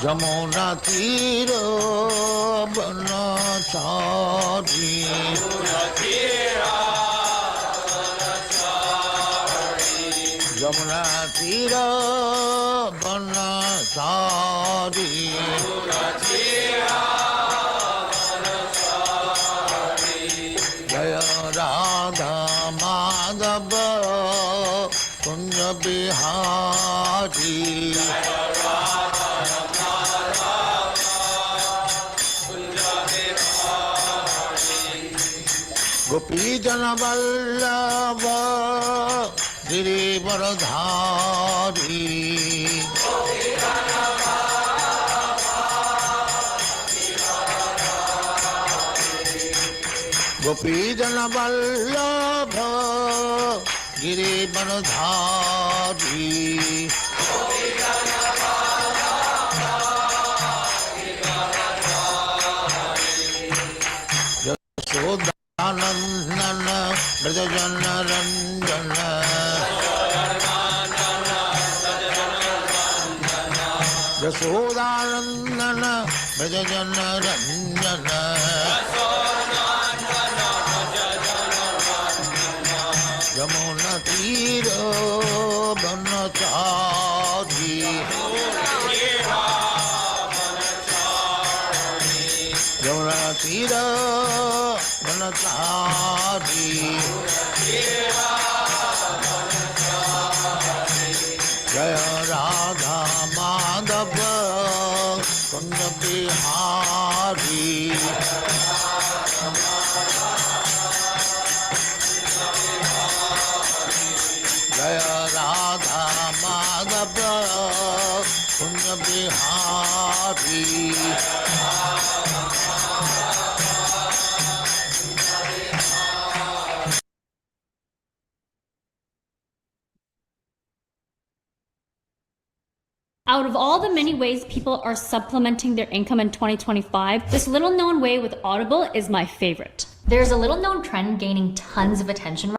Jamuna tiro banachari Jamuna tiro banachari Jaya Radha Madhava Kunja Bihari Gopi Jana Vallabha Girivaradhari Gopi Jana Vallabha Girivaradhari Yashodanandana Brajajana Ranjana Yashodanandana Brajajana Ranjana Yamuna Tiro Banachari Yamuna Tiro Banachari Jaya Radha Madhava Kunja Bihari Jaya Radha Madhava Kunja Bihari Out of all the many ways people are supplementing their income in 2025, this little known way with Audible is my favorite. There's a little known trend gaining tons of attention.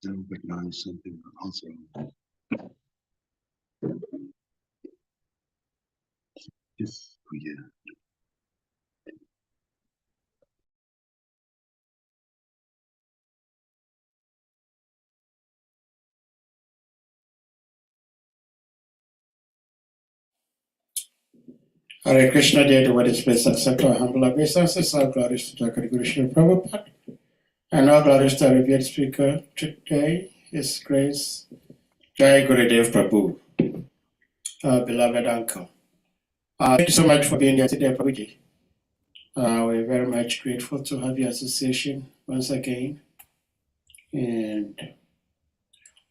Don't recognize something also. Yes, yeah. Hare Krishna, dear devotees, please accept our humble obeisances. All glories to Jagurudeva Srila Prabhupada, and all glories to our revered speaker today, His Grace Jayagurudeva Prabhu, our beloved uncle. Thank you so much for being here today, Prabhuji. We're very much grateful to have your association once again. And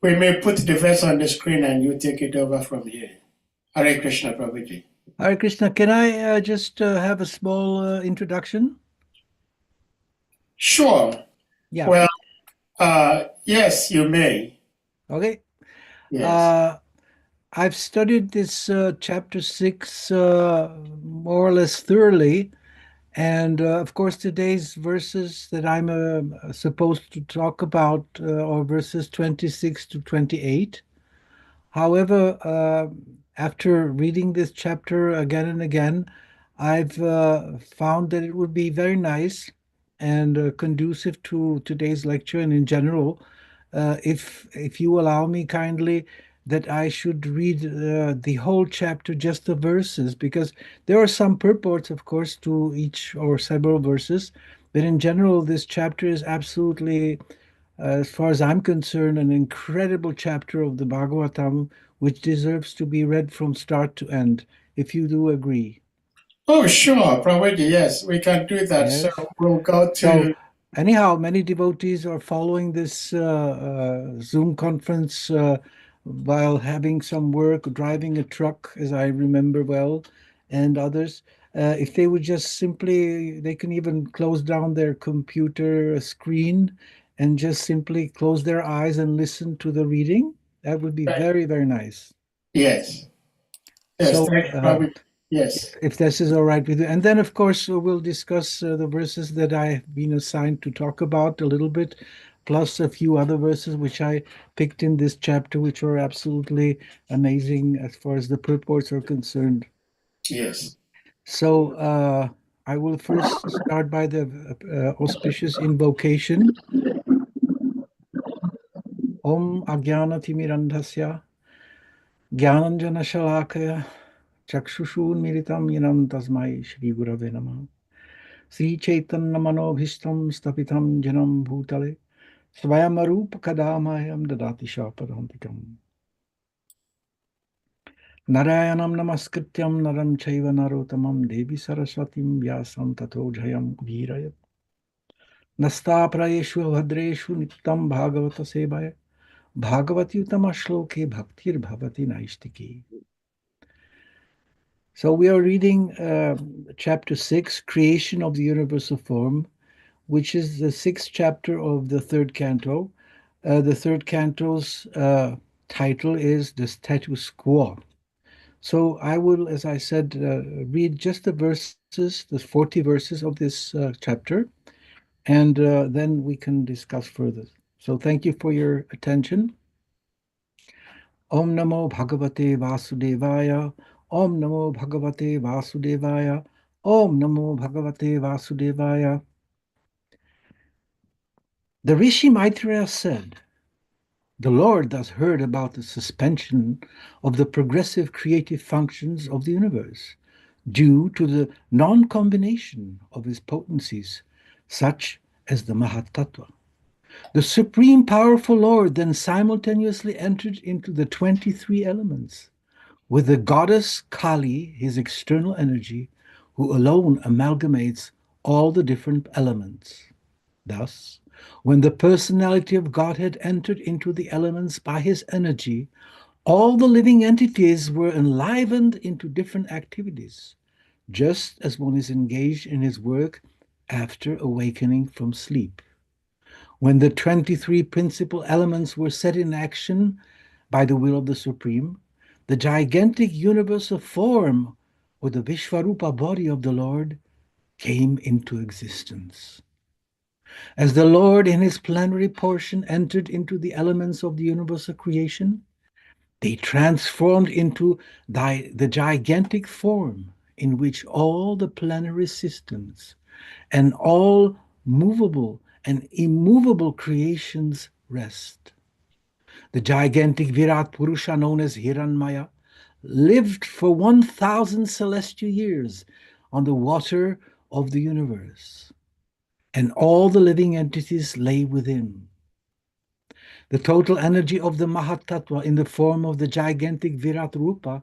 we may put the verse on the screen and you take it over from here. Hare Krishna, Prabhuji. Hare Krishna, can I just have a small introduction? Sure. Yeah. Well, yes, you may. Okay. Yes. I've studied this chapter 6 more or less thoroughly. And of course, today's verses that I'm supposed to talk about are verses 26 to 28. However, after reading this chapter again and again, I've found that it would be very nice and conducive to today's lecture and in general, if you allow me kindly, that I should read the whole chapter, just the verses, because there are some purports, of course, to each or several verses, but in general, this chapter is absolutely, as far as I'm concerned, an incredible chapter of the Bhagavatam, which deserves to be read from start to end, if you do agree. Oh, sure, Prabhuji, yes, we can do that. Yes. So we'll go to... So, anyhow, many devotees are following this Zoom conference while having some work, driving a truck, as I remember well, and others. If they would just simply, they can even close down their computer screen and just simply close their eyes and listen to the reading? That would be Right. very, very nice. Yes. Yes. So, Thank you, Prabhu. Yes. if this is all right with you. And then, of course, we'll discuss the verses that I've been assigned to talk about a little bit, plus a few other verses which I picked in this chapter, which are absolutely amazing as far as the purports are concerned. Yes. So, I will first start by the auspicious invocation. Om Agyana Timirandhasya Gyananjana Shalakaya Chakshushu Militam Yanam Tasmai Shri Gurave Namah. Sri Chaitanya Manobhishtam Stapitam Janam Bhutale Swayamarupa Kadamayam Dadati Shapadantikam. Narayanam Namaskrityam Naram Chaiva Narotamam Devi Saraswatim Vyasam Tato Jayam Virayat. Nastaprayeshu Bhadreshu Nittam Bhagavata Sevaya Bhagavati Uttama Shloke Bhaktir Bhavati Naistiki. So we are reading chapter 6, Creation of the Universal Form, which is the 6th chapter of the 3rd canto. The 3rd canto's title is The Status Quo. So I will, as I said, read just the verses, the 40 verses of this chapter, and then we can discuss further. So thank you for your attention. Om Namo Bhagavate Vasudevaya. Om Namo Bhagavate Vasudevaya. Om Namo Bhagavate Vasudevaya. The Rishi Maitreya said, "The Lord thus heard about the suspension of the progressive creative functions of the universe due to the non-combination of his potencies, such as the Mahatattva. The Supreme Powerful Lord then simultaneously entered into the 23 elements, with the goddess Kali, his external energy, who alone amalgamates all the different elements. Thus, when the personality of Godhead entered into the elements by his energy, all the living entities were enlivened into different activities, just as one is engaged in his work after awakening from sleep. When the 23 principal elements were set in action by the will of the Supreme, the gigantic universal form, or the Vishvarupa body of the Lord, came into existence. As the Lord in his plenary portion entered into the elements of the universal creation, they transformed into the gigantic form in which all the plenary systems and all movable and immovable creations rest. The gigantic Virat Purusha known as Hiranmaya lived for 1,000 celestial years on the water of the universe, and all the living entities lay within. The total energy of the Mahatattva in the form of the gigantic Virat Rupa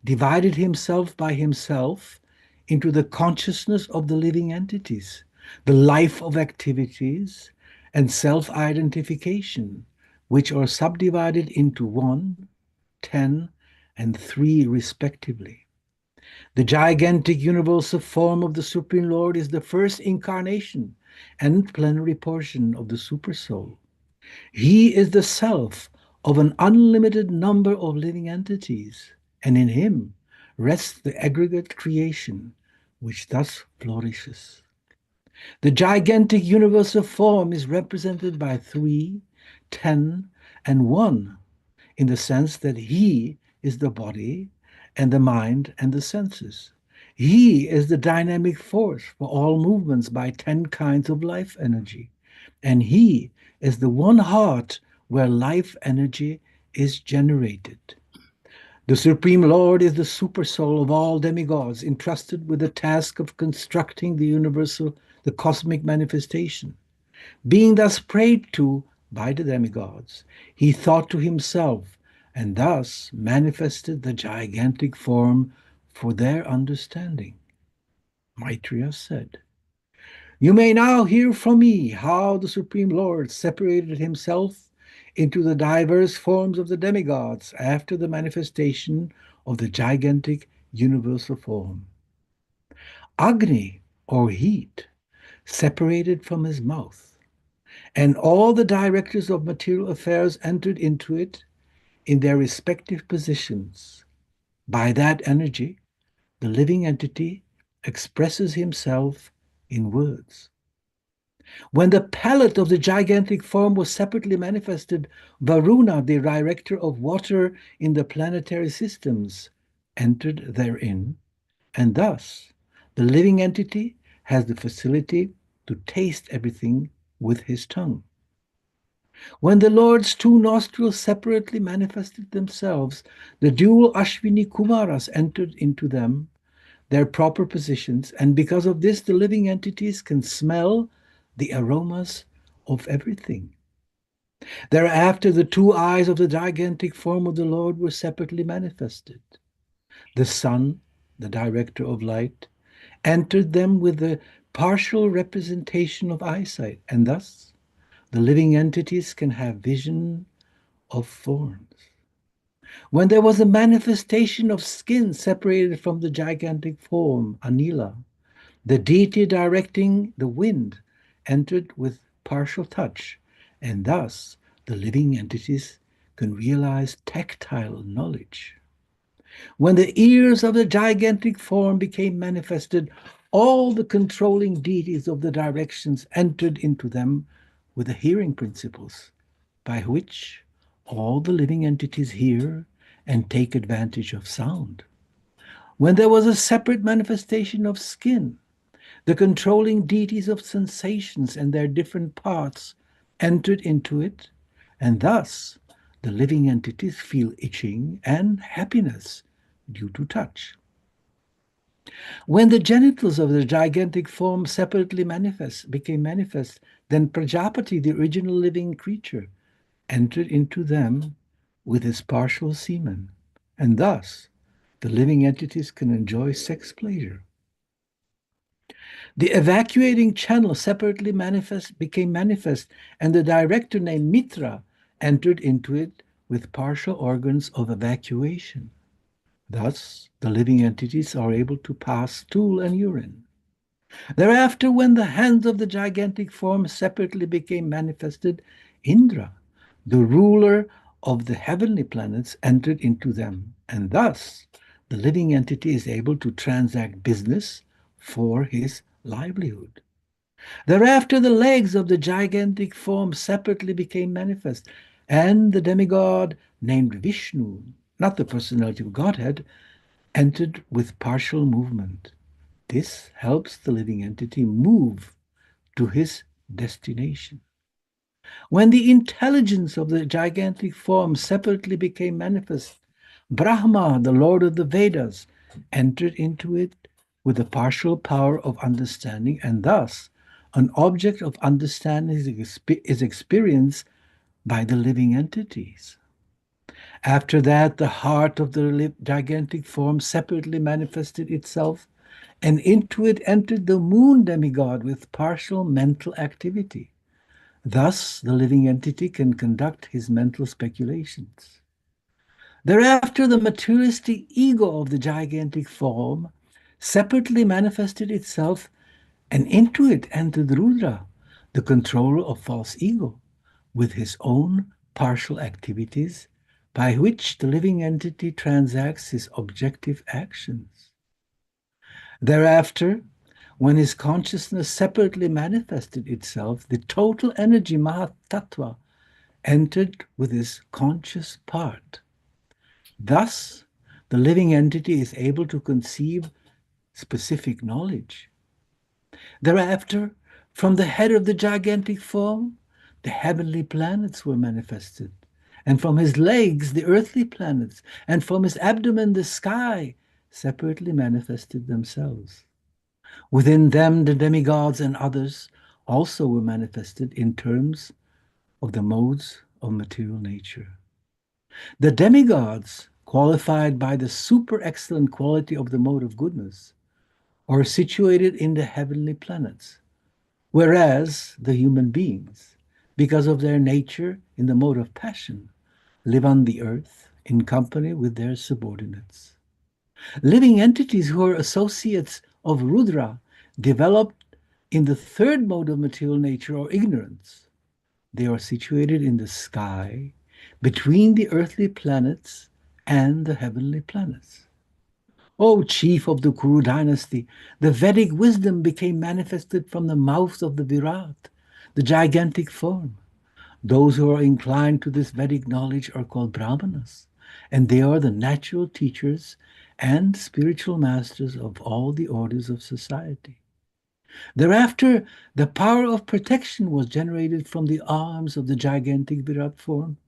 divided himself by himself into the consciousness of the living entities, the life of activities, and self-identification, which are subdivided into 1, 10, and 3 respectively. The gigantic universal form of the Supreme Lord is the first incarnation and plenary portion of the Supersoul. He is the self of an unlimited number of living entities, and in him rests the aggregate creation, which thus flourishes. The gigantic universal form is represented by 3, 10, and 1, in the sense that he is the body and the mind and the senses. He is the dynamic force for all movements by 10 kinds of life energy. And he is the one heart where life energy is generated. The Supreme Lord is the supersoul of all demigods, entrusted with the task of constructing the universal, the cosmic manifestation. Being thus prayed to by the demigods, he thought to himself, and thus manifested the gigantic form for their understanding. Maitreya said, "You may now hear from me how the Supreme Lord separated himself into the diverse forms of the demigods after the manifestation of the gigantic universal form. Agni, or heat, separated from his mouth. and all the directors of material affairs entered into it in their respective positions. By that energy, the living entity expresses himself in words. When the palette of the gigantic form was separately manifested, Varuna, the director of water in the planetary systems, entered therein, and thus the living entity has the facility to taste everything with his tongue. When the Lord's two nostrils separately manifested themselves, the dual Ashwini Kumaras entered into them, their proper positions, and because of this, the living entities can smell the aromas of everything. Thereafter, the two eyes of the gigantic form of the Lord were separately manifested. The sun, the director of light, entered them with the partial representation of eyesight, and thus the living entities can have vision of forms. When there was a manifestation of skin separated from the gigantic form, Anila, the deity directing the wind entered with partial touch, and thus the living entities can realize tactile knowledge. When the ears of the gigantic form became manifested, all the controlling deities of the directions entered into them with the hearing principles, by which all the living entities hear and take advantage of sound. When there was a separate manifestation of skin, the controlling deities of sensations and their different parts entered into it, and thus the living entities feel itching and happiness due to touch. When the genitals of the gigantic form separately became manifest, then Prajapati, the original living creature, entered into them with his partial semen, and thus the living entities can enjoy sex pleasure. The evacuating channel separately became manifest, and the director named Mitra entered into it with partial organs of evacuation. Thus, the living entities are able to pass stool and urine. Thereafter, when the hands of the gigantic form separately became manifested, Indra, the ruler of the heavenly planets, entered into them, and thus the living entity is able to transact business for his livelihood. Thereafter, the legs of the gigantic form separately became manifest, and the demigod named Vishnu, not the personality of Godhead, entered with partial movement. This helps the living entity move to his destination. When the intelligence of the gigantic form separately became manifest, Brahma, the Lord of the Vedas, entered into it with the partial power of understanding, and thus an object of understanding is experienced by the living entities. After that, the heart of the gigantic form separately manifested itself, and into it entered the moon demigod with partial mental activity. Thus, the living entity can conduct his mental speculations. Thereafter, the materialistic ego of the gigantic form separately manifested itself, and into it entered Rudra, the controller of false ego, with his own partial activities, by which the living entity transacts his objective actions. Thereafter, when his consciousness separately manifested itself, the total energy Mahatattva entered with his conscious part. Thus, the living entity is able to conceive specific knowledge. Thereafter, from the head of the gigantic form, the heavenly planets were manifested, and from his legs, the earthly planets, and from his abdomen, the sky, separately manifested themselves. Within them, the demigods and others also were manifested in terms of the modes of material nature. The demigods, qualified by the super excellent quality of the mode of goodness, are situated in the heavenly planets, whereas the human beings, because of their nature in the mode of passion, live on the earth in company with their subordinates. Living entities who are associates of Rudra developed in the third mode of material nature or ignorance. They are situated in the sky between the earthly planets and the heavenly planets. O chief of the Kuru dynasty, the Vedic wisdom became manifested from the mouth of the Virat, the gigantic form. Those who are inclined to this Vedic knowledge are called Brahmanas, and they are the natural teachers and spiritual masters of all the orders of society. Thereafter, the power of protection was generated from the arms of the gigantic Virat form,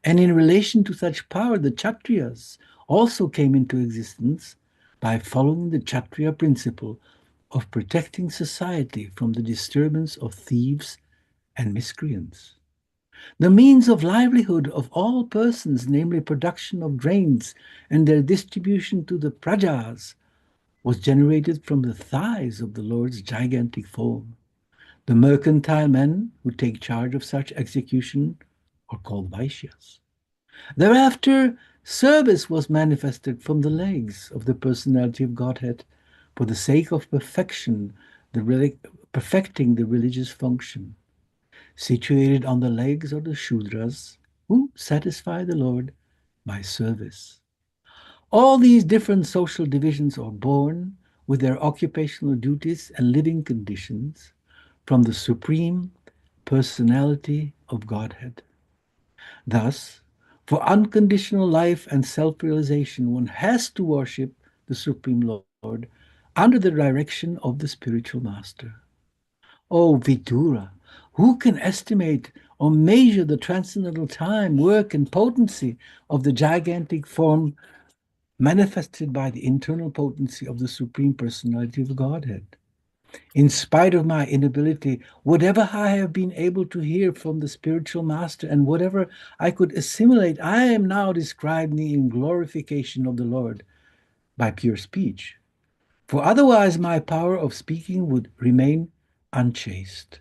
and in relation to such power, the Kshatriyas also came into existence by following the Kshatriya principle of protecting society from the disturbance of thieves and miscreants. The means of livelihood of all persons, namely production of grains and their distribution to the prajas, was generated from the thighs of the Lord's gigantic form. The mercantile men who take charge of such execution are called Vaishyas. Thereafter, service was manifested from the legs of the personality of Godhead for the sake of perfecting the religious function. Situated on the legs of the Shudras, who satisfy the Lord by service. All these different social divisions are born with their occupational duties and living conditions from the Supreme Personality of Godhead. Thus, for unconditional life and self-realization, one has to worship the Supreme Lord under the direction of the spiritual master. O Vidura, who can estimate or measure the transcendental time, work, and potency of the gigantic form manifested by the internal potency of the Supreme Personality of Godhead? In spite of my inability, whatever I have been able to hear from the spiritual master and whatever I could assimilate, I am now describing in glorification of the Lord by pure speech. For otherwise my power of speaking would remain unchaste.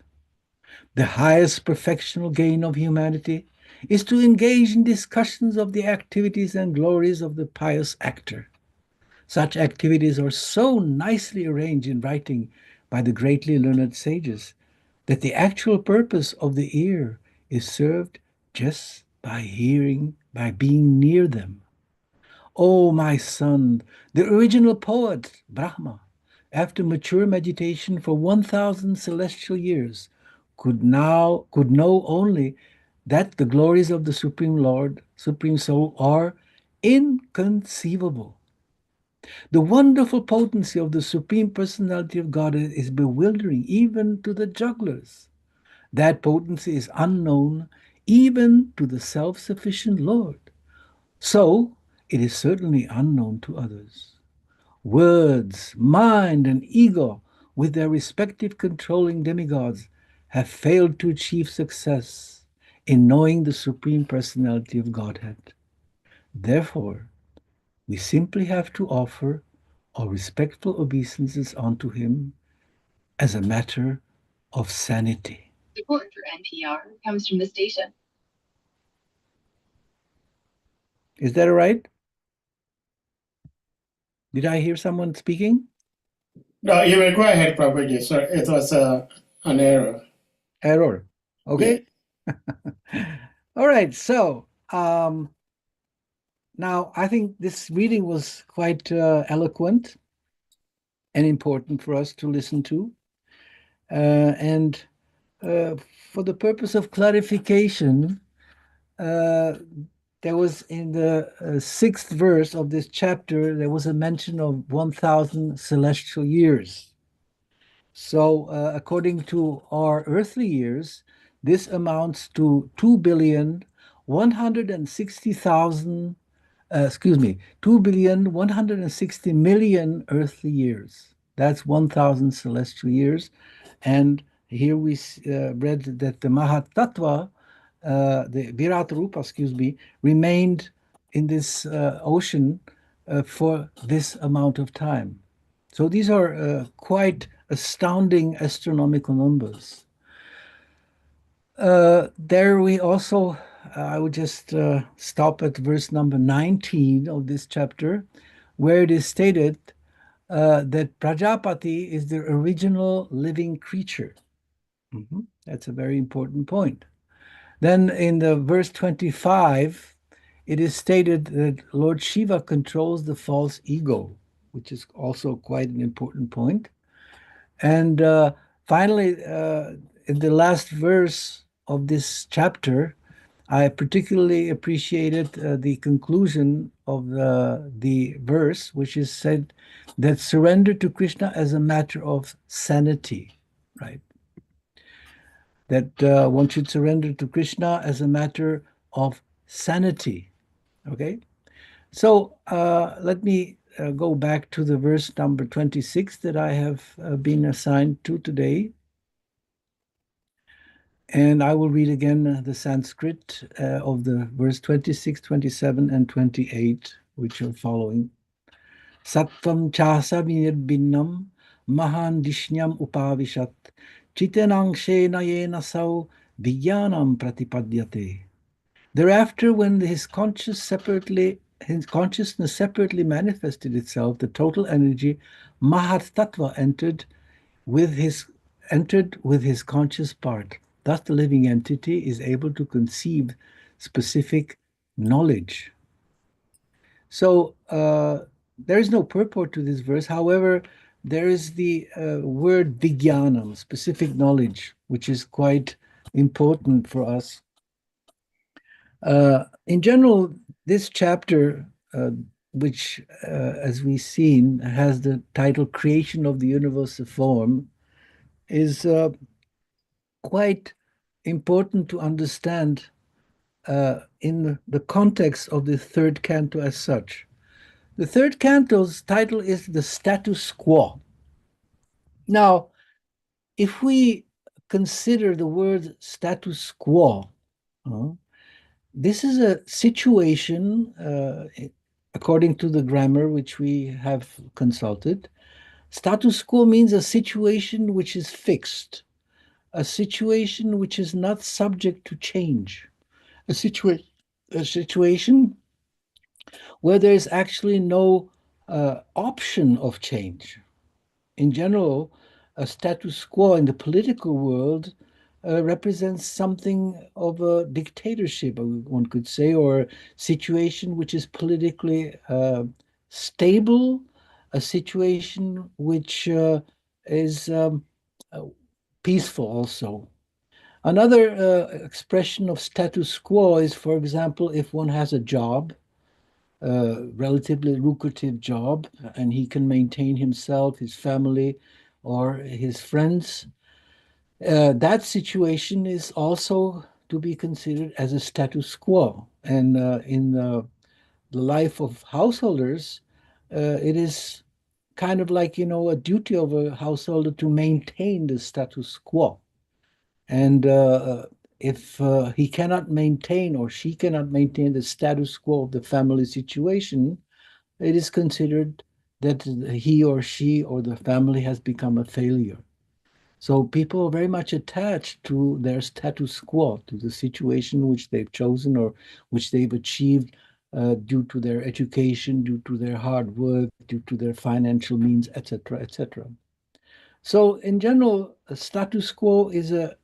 The highest perfectional gain of humanity is to engage in discussions of the activities and glories of the pious actor. Such activities are so nicely arranged in writing by the greatly learned sages that the actual purpose of the ear is served just by hearing, by being near them. O my son, the original poet, Brahma, after mature meditation for 1,000 celestial years, could know only that the glories of the Supreme Lord, Supreme Soul, are inconceivable. The wonderful potency of the Supreme Personality of God is bewildering even to the jugglers. That potency is unknown even to the self-sufficient Lord. So, it is certainly unknown to others. Words, mind, and ego, with their respective controlling demigods, have failed to achieve success in knowing the Supreme Personality of Godhead. Therefore, we simply have to offer our respectful obeisances unto Him as a matter of sanity. Support for NPR comes from the station. Is that all right? Did I hear someone speaking? No, you may go ahead, Prabhuji. Sorry, it was an error. Error. Okay. All right. So now I think this reading was quite eloquent and important for us to listen to. And for the purpose of clarification, there was in the sixth verse of this chapter, there was a mention of 1,000 celestial years. So according to our earthly years, this amounts to 2,160,000, 2,160,000,000 earthly years. That's 1,000 celestial years. And here we read that the Mahatattva, the Virat Rupa, remained in this ocean for this amount of time. So these are quite astounding astronomical numbers. There we also, I would just stop at verse number 19 of this chapter, where it is stated that Prajapati is the original living creature. That's a very important point. Then in the verse 25, it is stated that Lord Shiva controls the false ego, which is also quite an important point. And finally, in the last verse of this chapter, I particularly appreciated the conclusion of the verse, which is said that surrender to Krishna as a matter of sanity, right? That one should surrender to Krishna as a matter of sanity, okay? So let me go back to the verse number 26 that I have been assigned to today. And I will read again the Sanskrit of the verse 26, 27, and 28, which are following. Sattvam chasa vinirbinnam mahan dishnyam upavishat chitanankshena yena sau vijnanam pratipadyate. Thereafter, when his consciousness separately manifested itself, the total energy Mahat Tattva entered with his conscious part. Thus, the living entity is able to conceive specific knowledge. So there is no purport to this verse. However, there is the word vijnanam, specific knowledge, which is quite important for us. In general, this chapter, which, as we've seen, has the title Creation of the Universal Form, is quite important to understand in the context of the third canto as such. The third canto's title is The Status Quo. Now, if we consider the word status quo, this is a situation, according to the grammar which we have consulted. Status quo means a situation which is fixed, a situation which is not subject to change, a situation where there is actually no option of change. In general, a status quo in the political world represents something of a dictatorship, one could say, or a situation which is politically stable, a situation which is peaceful also. Another expression of status quo is, for example, if one has a job, a relatively lucrative job, and he can maintain himself, his family, or his friends, that situation is also to be considered as a status quo. And in the life of householders, it is kind of like, a duty of a householder to maintain the status quo. And if he cannot maintain or she cannot maintain the status quo of the family situation, it is considered that he or she or the family has become a failure. So people are very much attached to their status quo, to the situation which they've chosen or which they've achieved due to their education, due to their hard work, due to their financial means, etc., etc. So in general, status quo is a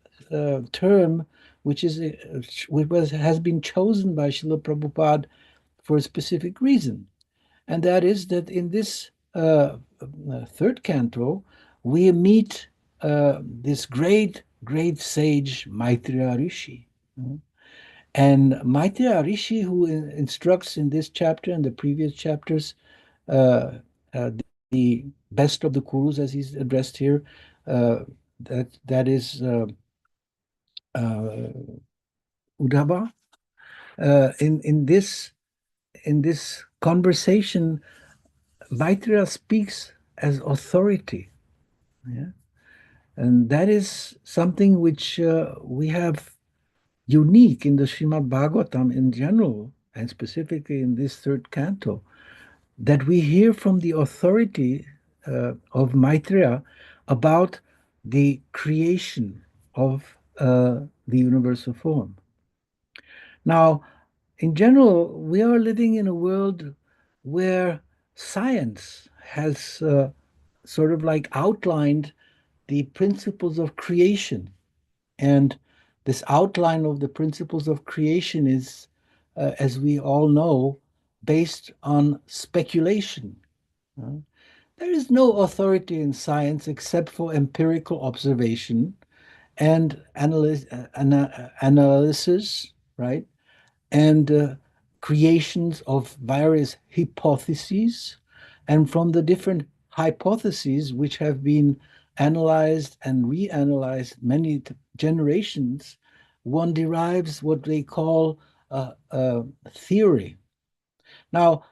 term which has been chosen by Srila Prabhupada for a specific reason. And that is that in this third canto, we meet this great sage Maitreya Rishi. And Maitreya Rishi, who instructs in this chapter and the previous chapters, the best of the Kurus, as he's addressed here, that is Uddhava. In this conversation, Maitreya speaks as authority, yeah? And that is something which we have unique in the Srimad Bhagavatam in general, and specifically in this third canto, that we hear from the authority of Maitreya about the creation of the universal form. Now, in general, we are living in a world where science has sort of like outlined the principles of creation. And this outline of the principles of creation is, as we all know, based on speculation. There is no authority in science except for empirical observation and analysis, right? And creations of various hypotheses. And from the different hypotheses, which have been analyzed and reanalyzed many generations, one derives what they call a theory. Now,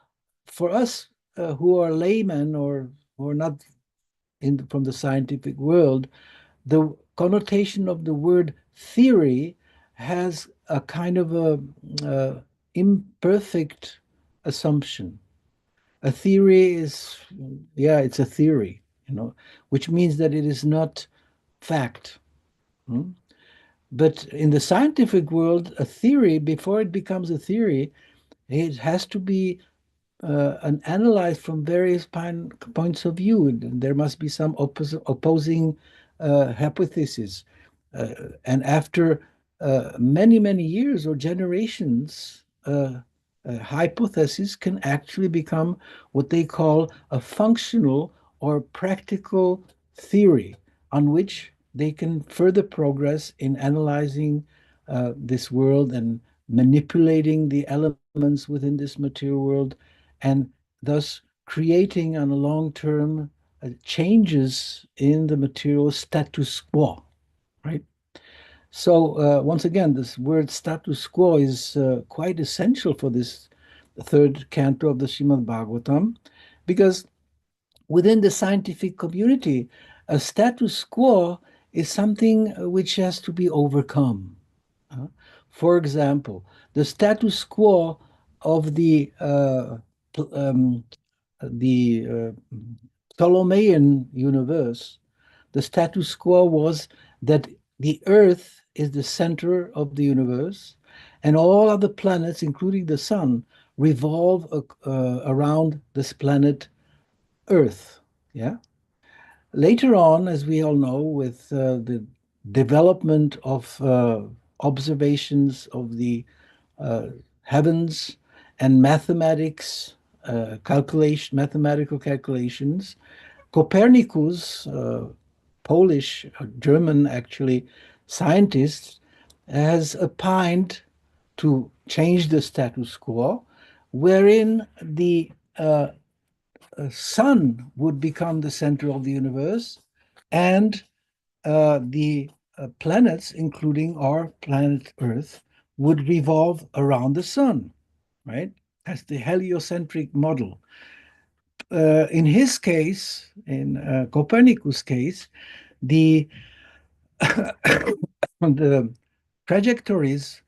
for us who are laymen or who are not from the scientific world, the connotation of the word theory has a kind of a imperfect assumption. A theory is, yeah, it's a theory, which means that it is not fact. But in the scientific world, a theory, before it becomes a theory, it has to be analyzed from various points of view. There must be some opposing hypotheses. And after many, many years or generations, hypothesis can actually become what they call a functional or practical theory on which they can further progress in analyzing this world and manipulating the elements within this material world, and thus creating on a long term changes in the material status quo, right? So once again, this word status quo is quite essential for this third canto of the Srimad Bhagavatam, because within the scientific community, a status quo is something which has to be overcome. For example, the status quo of the Ptolemaic universe, the status quo was that the Earth is the center of the universe, and all other planets, including the Sun, revolve around this planet Earth. Yeah. Later on, as we all know, with the development of observations of the heavens and mathematics, mathematical calculations, Copernicus, Polish, German actually, scientist, has opined to change the status quo, wherein the sun would become the center of the universe, and the planets, including our planet Earth, would revolve around the sun, right? That's the heliocentric model. In his case, in Copernicus' case, the the trajectories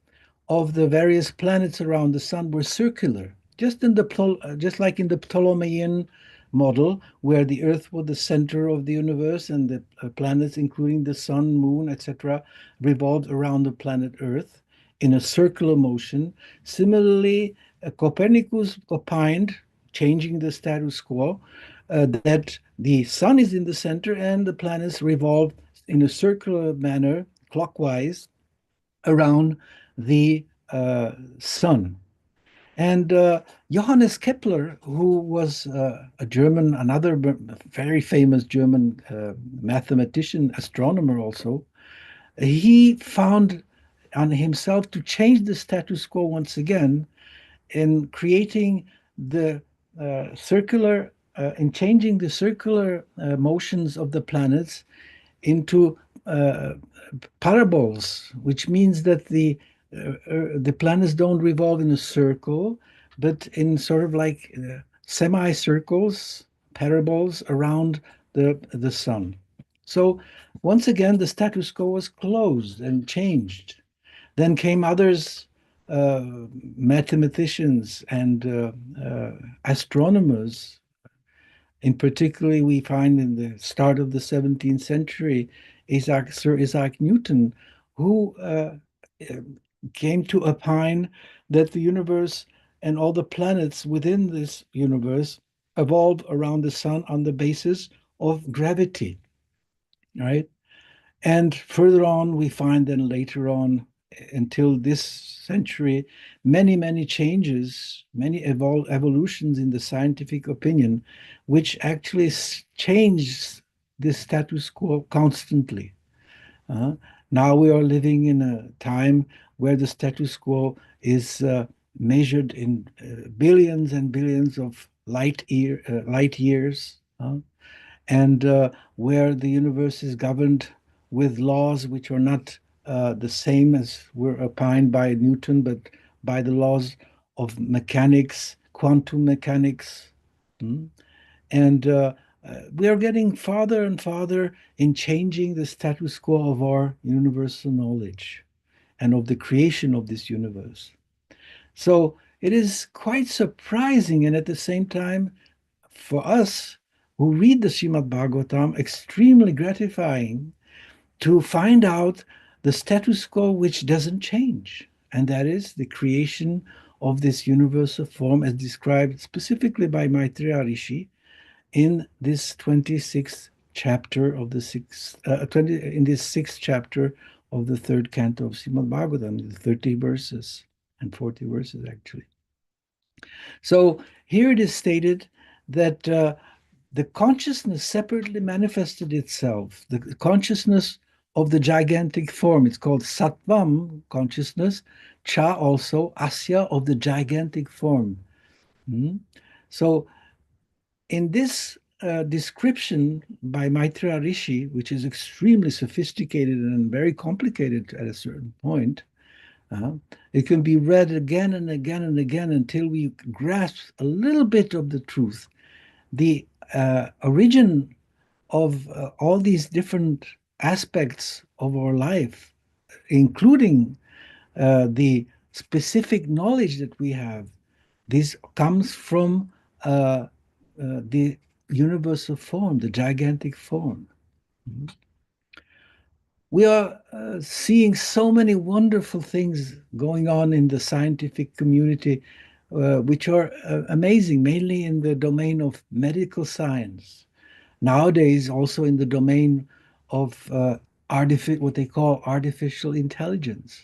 of the various planets around the sun were circular, just like in the Ptolemaic model, where the Earth was the center of the universe and the planets, including the sun, moon, etc., revolved around the planet Earth in a circular motion. Similarly, Copernicus opined, changing the status quo, that the sun is in the center and the planets revolve in a circular manner, clockwise, around the sun. And Johannes Kepler, who was another very famous German mathematician, astronomer also, he found on himself to change the status quo once again in creating the in changing the circular motions of the planets into parabols, which means that the planets don't revolve in a circle, but in sort of like semicircles, parabols around the sun. So once again, the status quo was closed and changed. Then came others, mathematicians and astronomers. In particular, we find in the start of the 17th century, Sir Isaac Newton, who came to opine that the universe and all the planets within this universe evolve around the sun on the basis of gravity, right? And further on, we find then later on, until this century, many, many changes, many evolutions in the scientific opinion, which actually change the status quo constantly. Now we are living in a time where the status quo is measured in billions and billions of light years, and where the universe is governed with laws which are not the same as were opined by Newton, but by the laws of mechanics, quantum mechanics. And we are getting farther and farther in changing the status quo of our universal knowledge and of the creation of this universe. So it is quite surprising, and at the same time, for us who read the Srimad Bhagavatam, extremely gratifying to find out the status quo which doesn't change, and that is the creation of this universal form as described specifically by Maitreya Rishi in this 26th chapter of the in this sixth chapter of the third canto of Srimad Bhagavatam, the 30 verses and 40 verses actually. So here it is stated that the consciousness separately manifested itself, the consciousness of the gigantic form. It's called Sattvam consciousness, Cha also, Asya of the gigantic form. So in this description by Maitreya Rishi, which is extremely sophisticated and very complicated at a certain point, it can be read again and again and again until we grasp a little bit of the truth. The origin of all these different aspects of our life, including the specific knowledge that we have, this comes from the universal form, the gigantic form. We are seeing so many wonderful things going on in the scientific community, which are amazing, mainly in the domain of medical science. Nowadays, also in the domain of what they call artificial intelligence.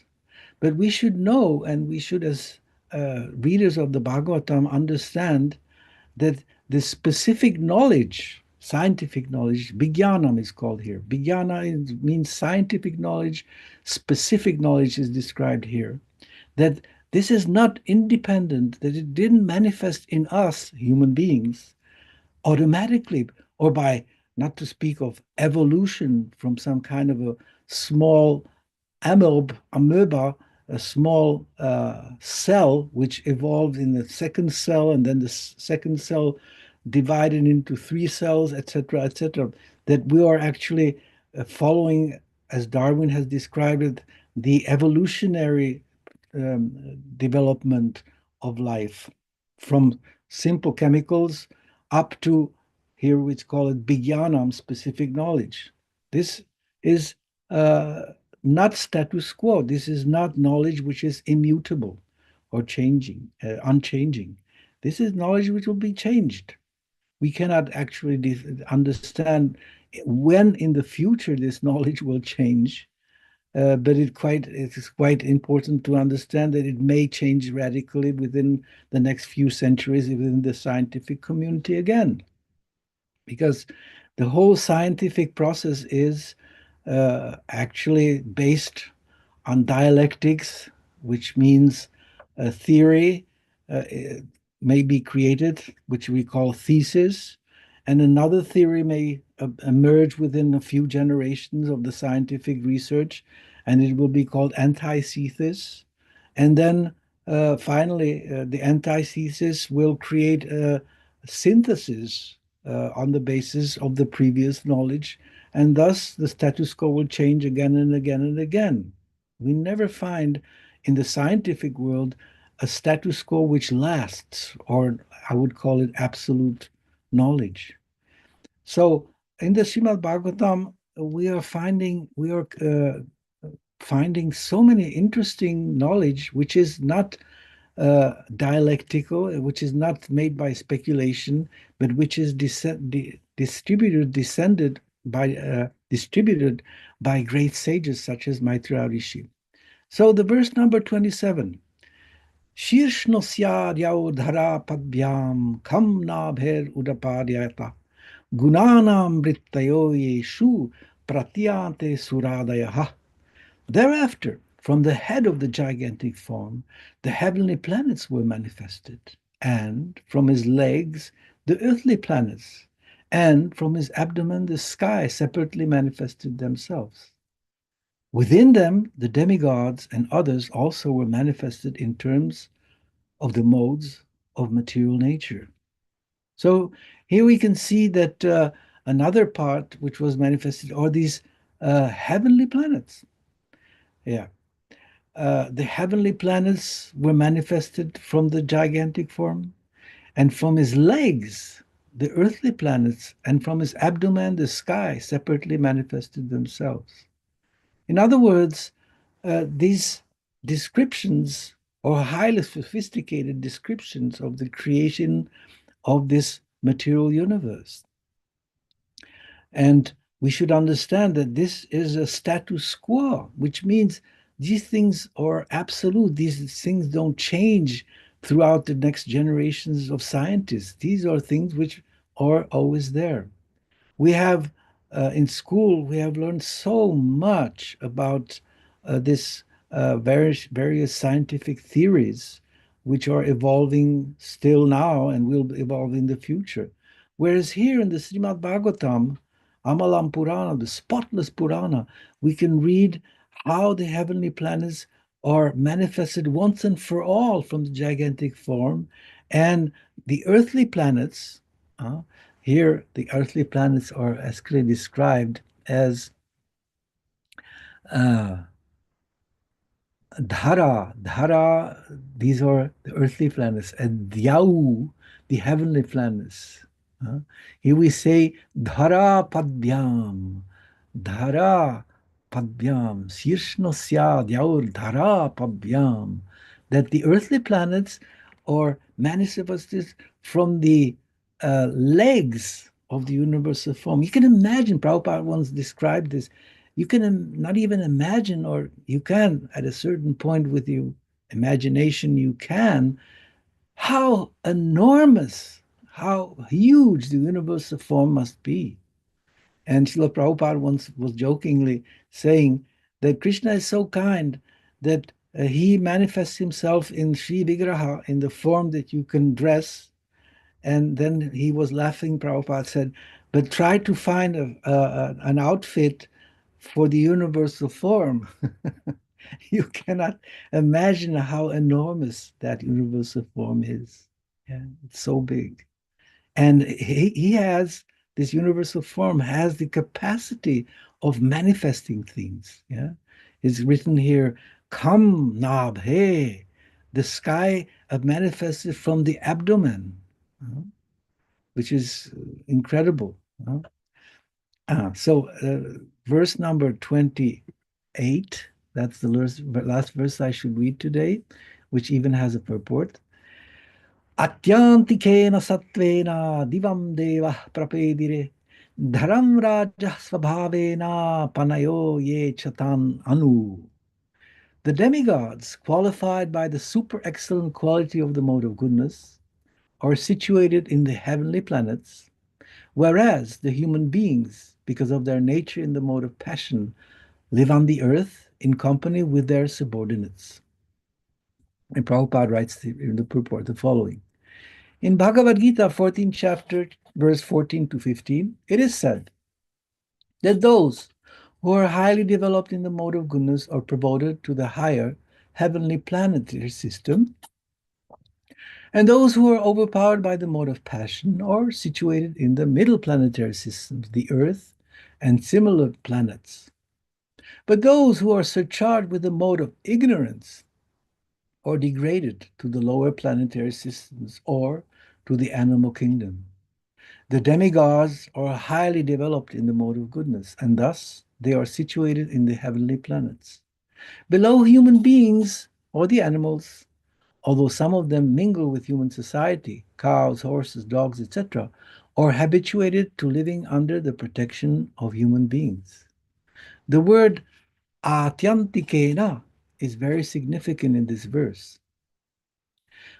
But we should know, and we should, as readers of the Bhagavatam, understand that the specific knowledge, scientific knowledge, Vijnanam is called here. Vijnana means scientific knowledge, specific knowledge is described here. That this is not independent, that it didn't manifest in us, human beings, automatically, or by, not to speak of evolution from some kind of a small amoeba, a small cell which evolved in the second cell, and then the second cell divided into 3 cells, etc., etc., that we are actually following, as Darwin has described it, the evolutionary development of life from simple chemicals up to, here we call it Vijnanam, specific knowledge. This is not status quo. This is not knowledge which is immutable or changing, unchanging. This is knowledge which will be changed. We cannot actually understand when in the future this knowledge will change, but it is quite important to understand that it may change radically within the next few centuries within the scientific community again. Because the whole scientific process is actually based on dialectics, which means a theory may be created, which we call thesis, and another theory may emerge within a few generations of the scientific research, and it will be called antithesis. And then finally, the antithesis will create a synthesis on the basis of the previous knowledge, and thus the status quo will change again and again and again. We never find in the scientific world a status quo which lasts, or I would call it absolute knowledge. So in the Srimad Bhagavatam, we are finding so many interesting knowledge which is not dialectical, which is not made by speculation, but which is descended by distributed by great sages such as Maitreya Rishi. So the verse number 27, Shirshnosya dhara padbyam kam nabher udapadyata gunanam vrittayo yeshu pratyante suradayaha. Thereafter, from the head of the gigantic form, the heavenly planets were manifested, and from his legs, the earthly planets, and from his abdomen, the sky separately manifested themselves. Within them, the demigods and others also were manifested in terms of the modes of material nature. So here we can see that another part which was manifested are these heavenly planets. Yeah. The heavenly planets were manifested from the gigantic form, and from his legs, the earthly planets, and from his abdomen, the sky separately manifested themselves. In other words, these descriptions or highly sophisticated descriptions of the creation of this material universe. And we should understand that this is a status quo, which means these things are absolute. These things don't change throughout the next generations of scientists. These are things which are always there. We have in school, we have learned so much about this various scientific theories which are evolving still now and will evolve in the future. Whereas here in the Srimad Bhagavatam, Amalam Purana, the spotless Purana, we can read how the heavenly planets are manifested once and for all from the gigantic form, and the earthly planets, here, the earthly planets are actually described as Dhara, these are the earthly planets, and Dyau, the heavenly planets. Here we say Dhara Padbyam, Dhara Padbyam, Shirshnosya Dyaur Dhara Padbyam, that the earthly planets are manifested from the legs of the universal form. You can imagine, Prabhupada once described this, you can not even imagine, or you can at a certain point with your imagination, you can, how enormous, how huge the universal form must be. And Srila Prabhupada once was jokingly saying that Krishna is so kind that he manifests himself in Sri Vigraha in the form that you can dress. And then he was laughing, Prabhupada said, but try to find an outfit for the universal form. You cannot imagine how enormous that universal form is. Yeah, it's so big. And he has, this universal form has the capacity of manifesting things. Yeah, it's written here, Kam Nab He, the sky manifested from the abdomen, which is incredible. So verse number 28, that's the last verse I should read today, which even has a purport. Atyantikena satvena divam deva prapedire dharam raja svabhavena panayo ye chatan anu. The demigods, qualified by the super excellent quality of the mode of goodness, are situated in the heavenly planets, whereas the human beings, because of their nature in the mode of passion, live on the earth in company with their subordinates. And Prabhupada writes in the purport the following. In Bhagavad Gita, 14th chapter, verse 14 to 15, it is said that those who are highly developed in the mode of goodness are promoted to the higher heavenly planetary system, and those who are overpowered by the mode of passion are situated in the middle planetary systems, the Earth and similar planets. But those who are surcharged with the mode of ignorance are degraded to the lower planetary systems or to the animal kingdom. The demigods are highly developed in the mode of goodness, and thus they are situated in the heavenly planets. Below human beings or the animals, although some of them mingle with human society, cows, horses, dogs, etc., or habituated to living under the protection of human beings. The word atyantikena is very significant in this verse.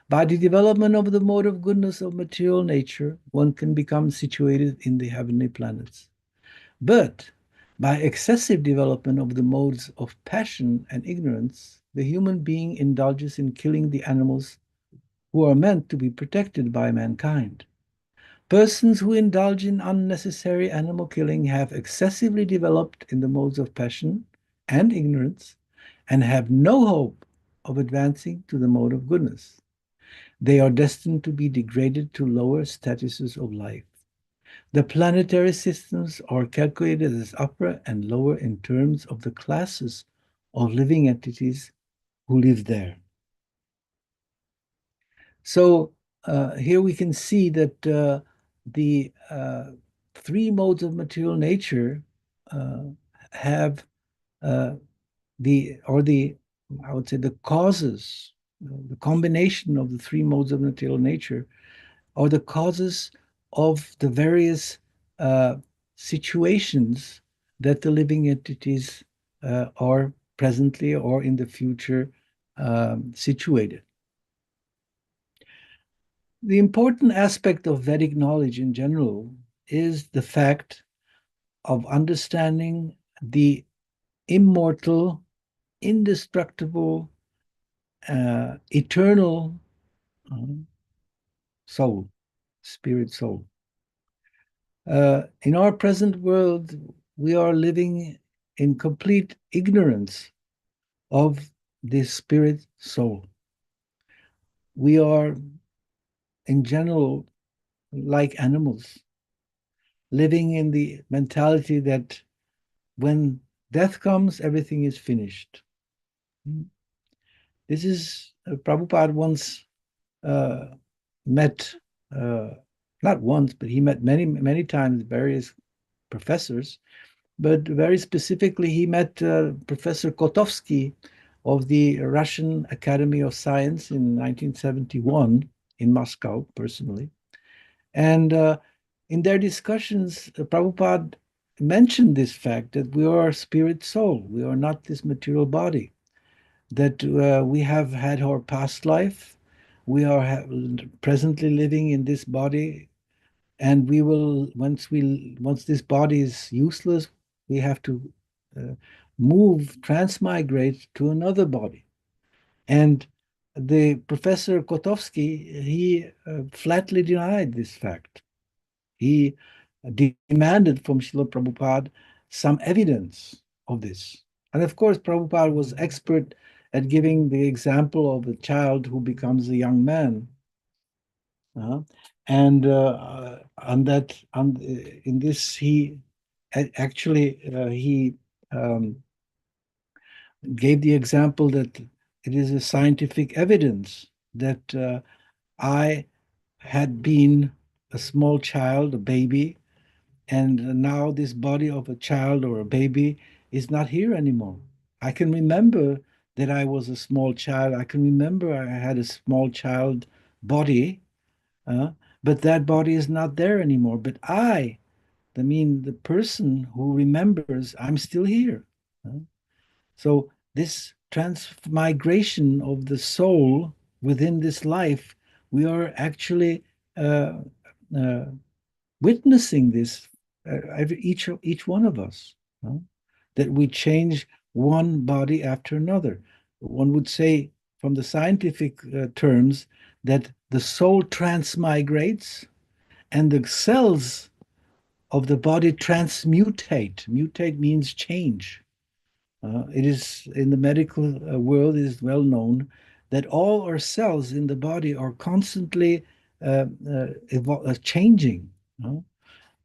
By the development of the mode of goodness of material nature, one can become situated in the heavenly planets. But by excessive development of the modes of passion and ignorance, the human being indulges in killing the animals who are meant to be protected by mankind. Persons who indulge in unnecessary animal killing have excessively developed in the modes of passion and ignorance and have no hope of advancing to the mode of goodness. They are destined to be degraded to lower statuses of life. The planetary systems are calculated as upper and lower in terms of the classes of living entities who live there. So here we can see that the three modes of material nature have I would say the causes, the combination of the three modes of material nature are the causes of the various situations that the living entities are presently or in the future situated. The important aspect of Vedic knowledge in general is the fact of understanding the immortal, indestructible, eternal soul, spirit soul. In our present world, we are living in complete ignorance of this spirit soul. We are, in general, like animals, living in the mentality that when death comes, everything is finished. This is, Prabhupada once met, not once, but he met many, many times various professors, but very specifically, he met Professor Kotovsky of the Russian Academy of Science in 1971 in Moscow, personally. And in their discussions, Prabhupada mentioned this fact that we are spirit soul, we are not this material body, that we have had our past life, we are presently living in this body, and we will, once this body is useless, we have to transmigrate to another body. And the Professor Kotovsky, he flatly denied this fact. He demanded from Srila Prabhupada some evidence of this. And of course, Prabhupada was expert at giving the example of a child who becomes a young man. And in this, he gave the example that it is a scientific evidence that I had been a small child, a baby, and now this body of a child or a baby is not here anymore. I can remember that I was a small child. I can remember I had a small child body, but that body is not there anymore. But the person who remembers, I'm still here. So this transmigration of the soul within this life, we are actually witnessing this, each one of us, that we change one body after another. One would say, from the scientific terms, that the soul transmigrates and the cells of the body transmutate. Mutate means change. It is in the medical world, it is well known that all our cells in the body are constantly changing.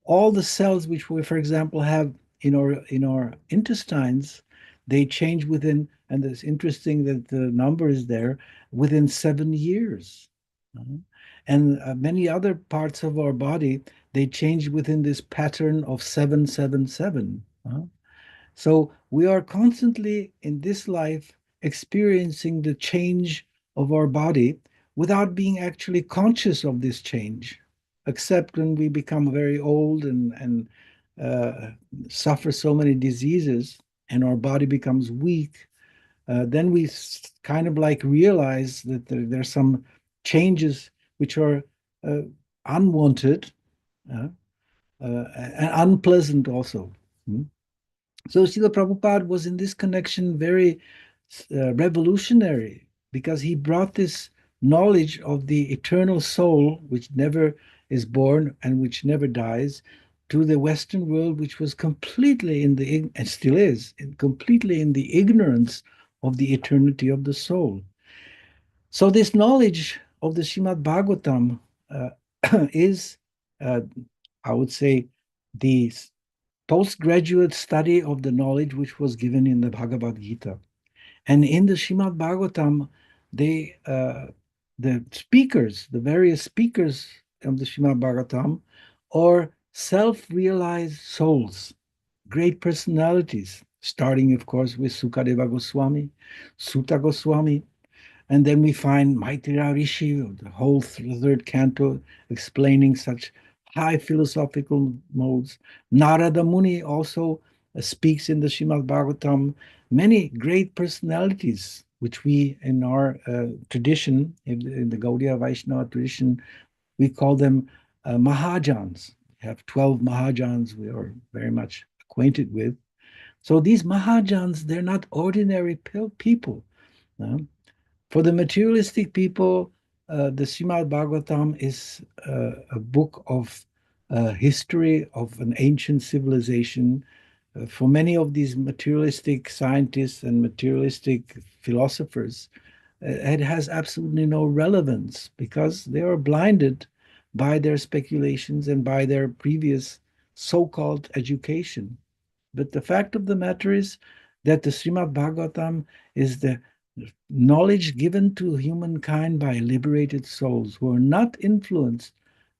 All the cells which we, for example, have in our intestines, they change within, and it's interesting that the number is there, within 7 years. And many other parts of our body, they change within this pattern of 777. So we are constantly in this life experiencing the change of our body without being actually conscious of this change. except when we become very old and suffer so many diseases and our body becomes weak, then we kind of like realize that there's some changes which are uh, unwanted and unpleasant also. Hmm? So Srila Prabhupada was in this connection very revolutionary, because he brought this knowledge of the eternal soul, which never is born and which never dies, to the Western world, which was completely in the, and still is, completely in the ignorance of the eternity of the soul. So this knowledge of the Srimad Bhagavatam is, uh, I would say, the postgraduate study of the knowledge which was given in the Bhagavad Gita. And in the Srimad Bhagavatam, the speakers, the various speakers of the Srimad Bhagavatam, are self-realized souls, great personalities, starting, of course, with Sukadeva Goswami, Sutta Goswami, and then we find Maitreya Rishi, the whole third canto, explaining such high philosophical modes. Narada Muni also speaks in the Srimad Bhagavatam. Many great personalities, which we, in our tradition, in the Gaudiya Vaishnava tradition, we call them Mahajans. We have 12 Mahajans we are very much acquainted with. So these Mahajans, they're not ordinary people. No? For the materialistic people, the Srimad Bhagavatam is a book of history of an ancient civilization. For many of these materialistic scientists and materialistic philosophers, it has absolutely no relevance, because they are blinded by their speculations and by their previous so-called education. But the fact of the matter is that the Srimad Bhagavatam is the knowledge given to humankind by liberated souls who are not influenced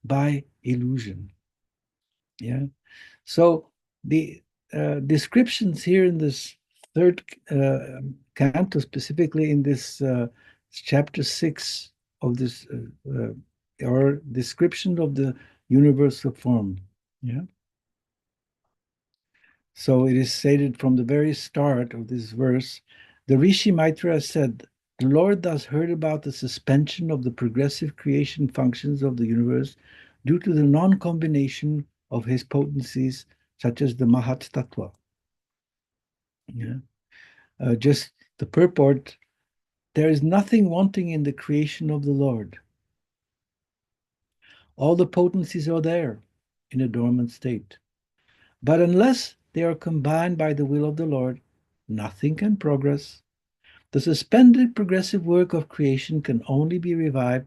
by illusion. Yeah. So the descriptions here in this third canto, specifically in this chapter 6 of this, are description of the universal form. Yeah. So it is stated from the very start of this verse, the Rishi Maitreya said, the Lord thus heard about the suspension of the progressive creation functions of the universe due to the non-combination of his potencies, such as the Mahat Tattva. Yeah. Just the purport, there is nothing wanting in the creation of the Lord. All the potencies are there in a dormant state. But unless they are combined by the will of the Lord, nothing can progress. The suspended progressive work of creation can only be revived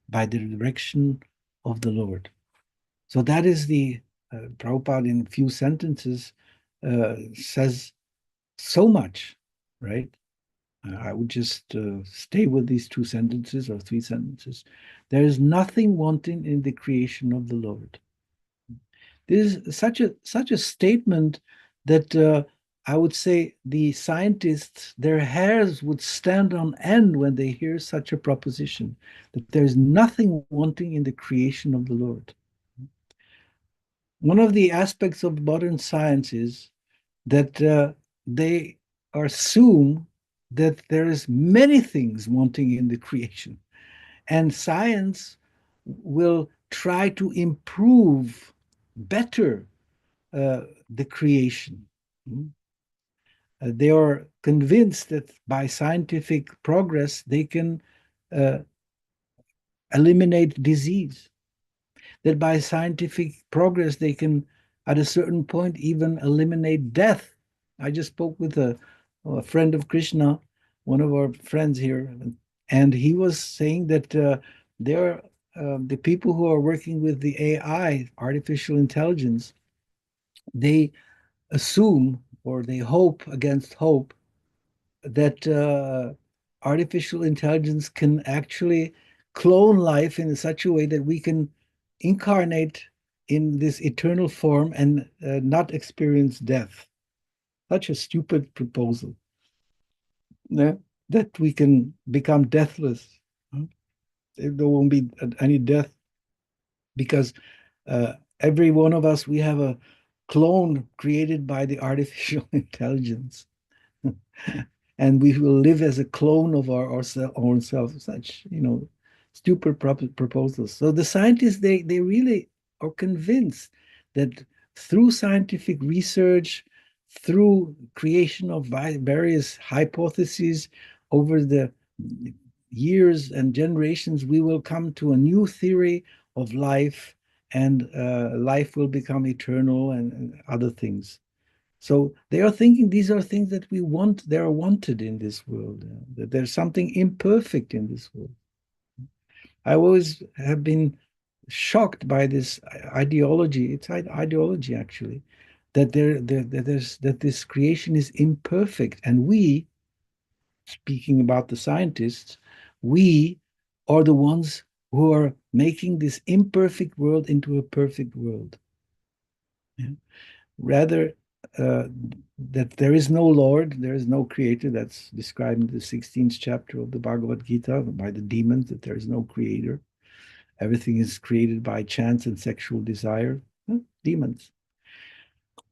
by the direction of the Lord. So that is the Prabhupada in a few sentences says so much, right? I would just stay with these 2 sentences or 3 sentences. There is nothing wanting in the creation of the Lord. This is such a statement that I would say the scientists, their hairs would stand on end when they hear such a proposition, that there's nothing wanting in the creation of the Lord. One of the aspects of modern science is that they assume that there is many things wanting in the creation, and science will try to improve better the creation. They are convinced that by scientific progress they can eliminate disease, that by scientific progress they can, at a certain point, even eliminate death. I just spoke with a friend of Krishna, one of our friends here, and he was saying that there are the people who are working with the AI, artificial intelligence, they assume, or they hope against hope, that artificial intelligence can actually clone life in such a way that we can incarnate in this eternal form and not experience death. Such a stupid proposal. Yeah? That we can become deathless. There won't be any death. because every one of us, we have a clone created by the artificial intelligence. And we will live as a clone of our own selves. Such, stupid proposals. So the scientists, they really are convinced that through scientific research, through creation of various hypotheses over the years and generations, we will come to a new theory of life, and life will become eternal and other things. So they are thinking these are things that we want, they are wanted in this world, that there's something imperfect in this world. I always have been shocked by this ideology. It's ideology, actually, that that this creation is imperfect, and we, speaking about the scientists, we are the ones who are making this imperfect world into a perfect world. Yeah. Rather, that there is no Lord, there is no creator. That's described in the 16th chapter of the Bhagavad Gita by the demons, that there is no creator. Everything is created by chance and sexual desire. Demons.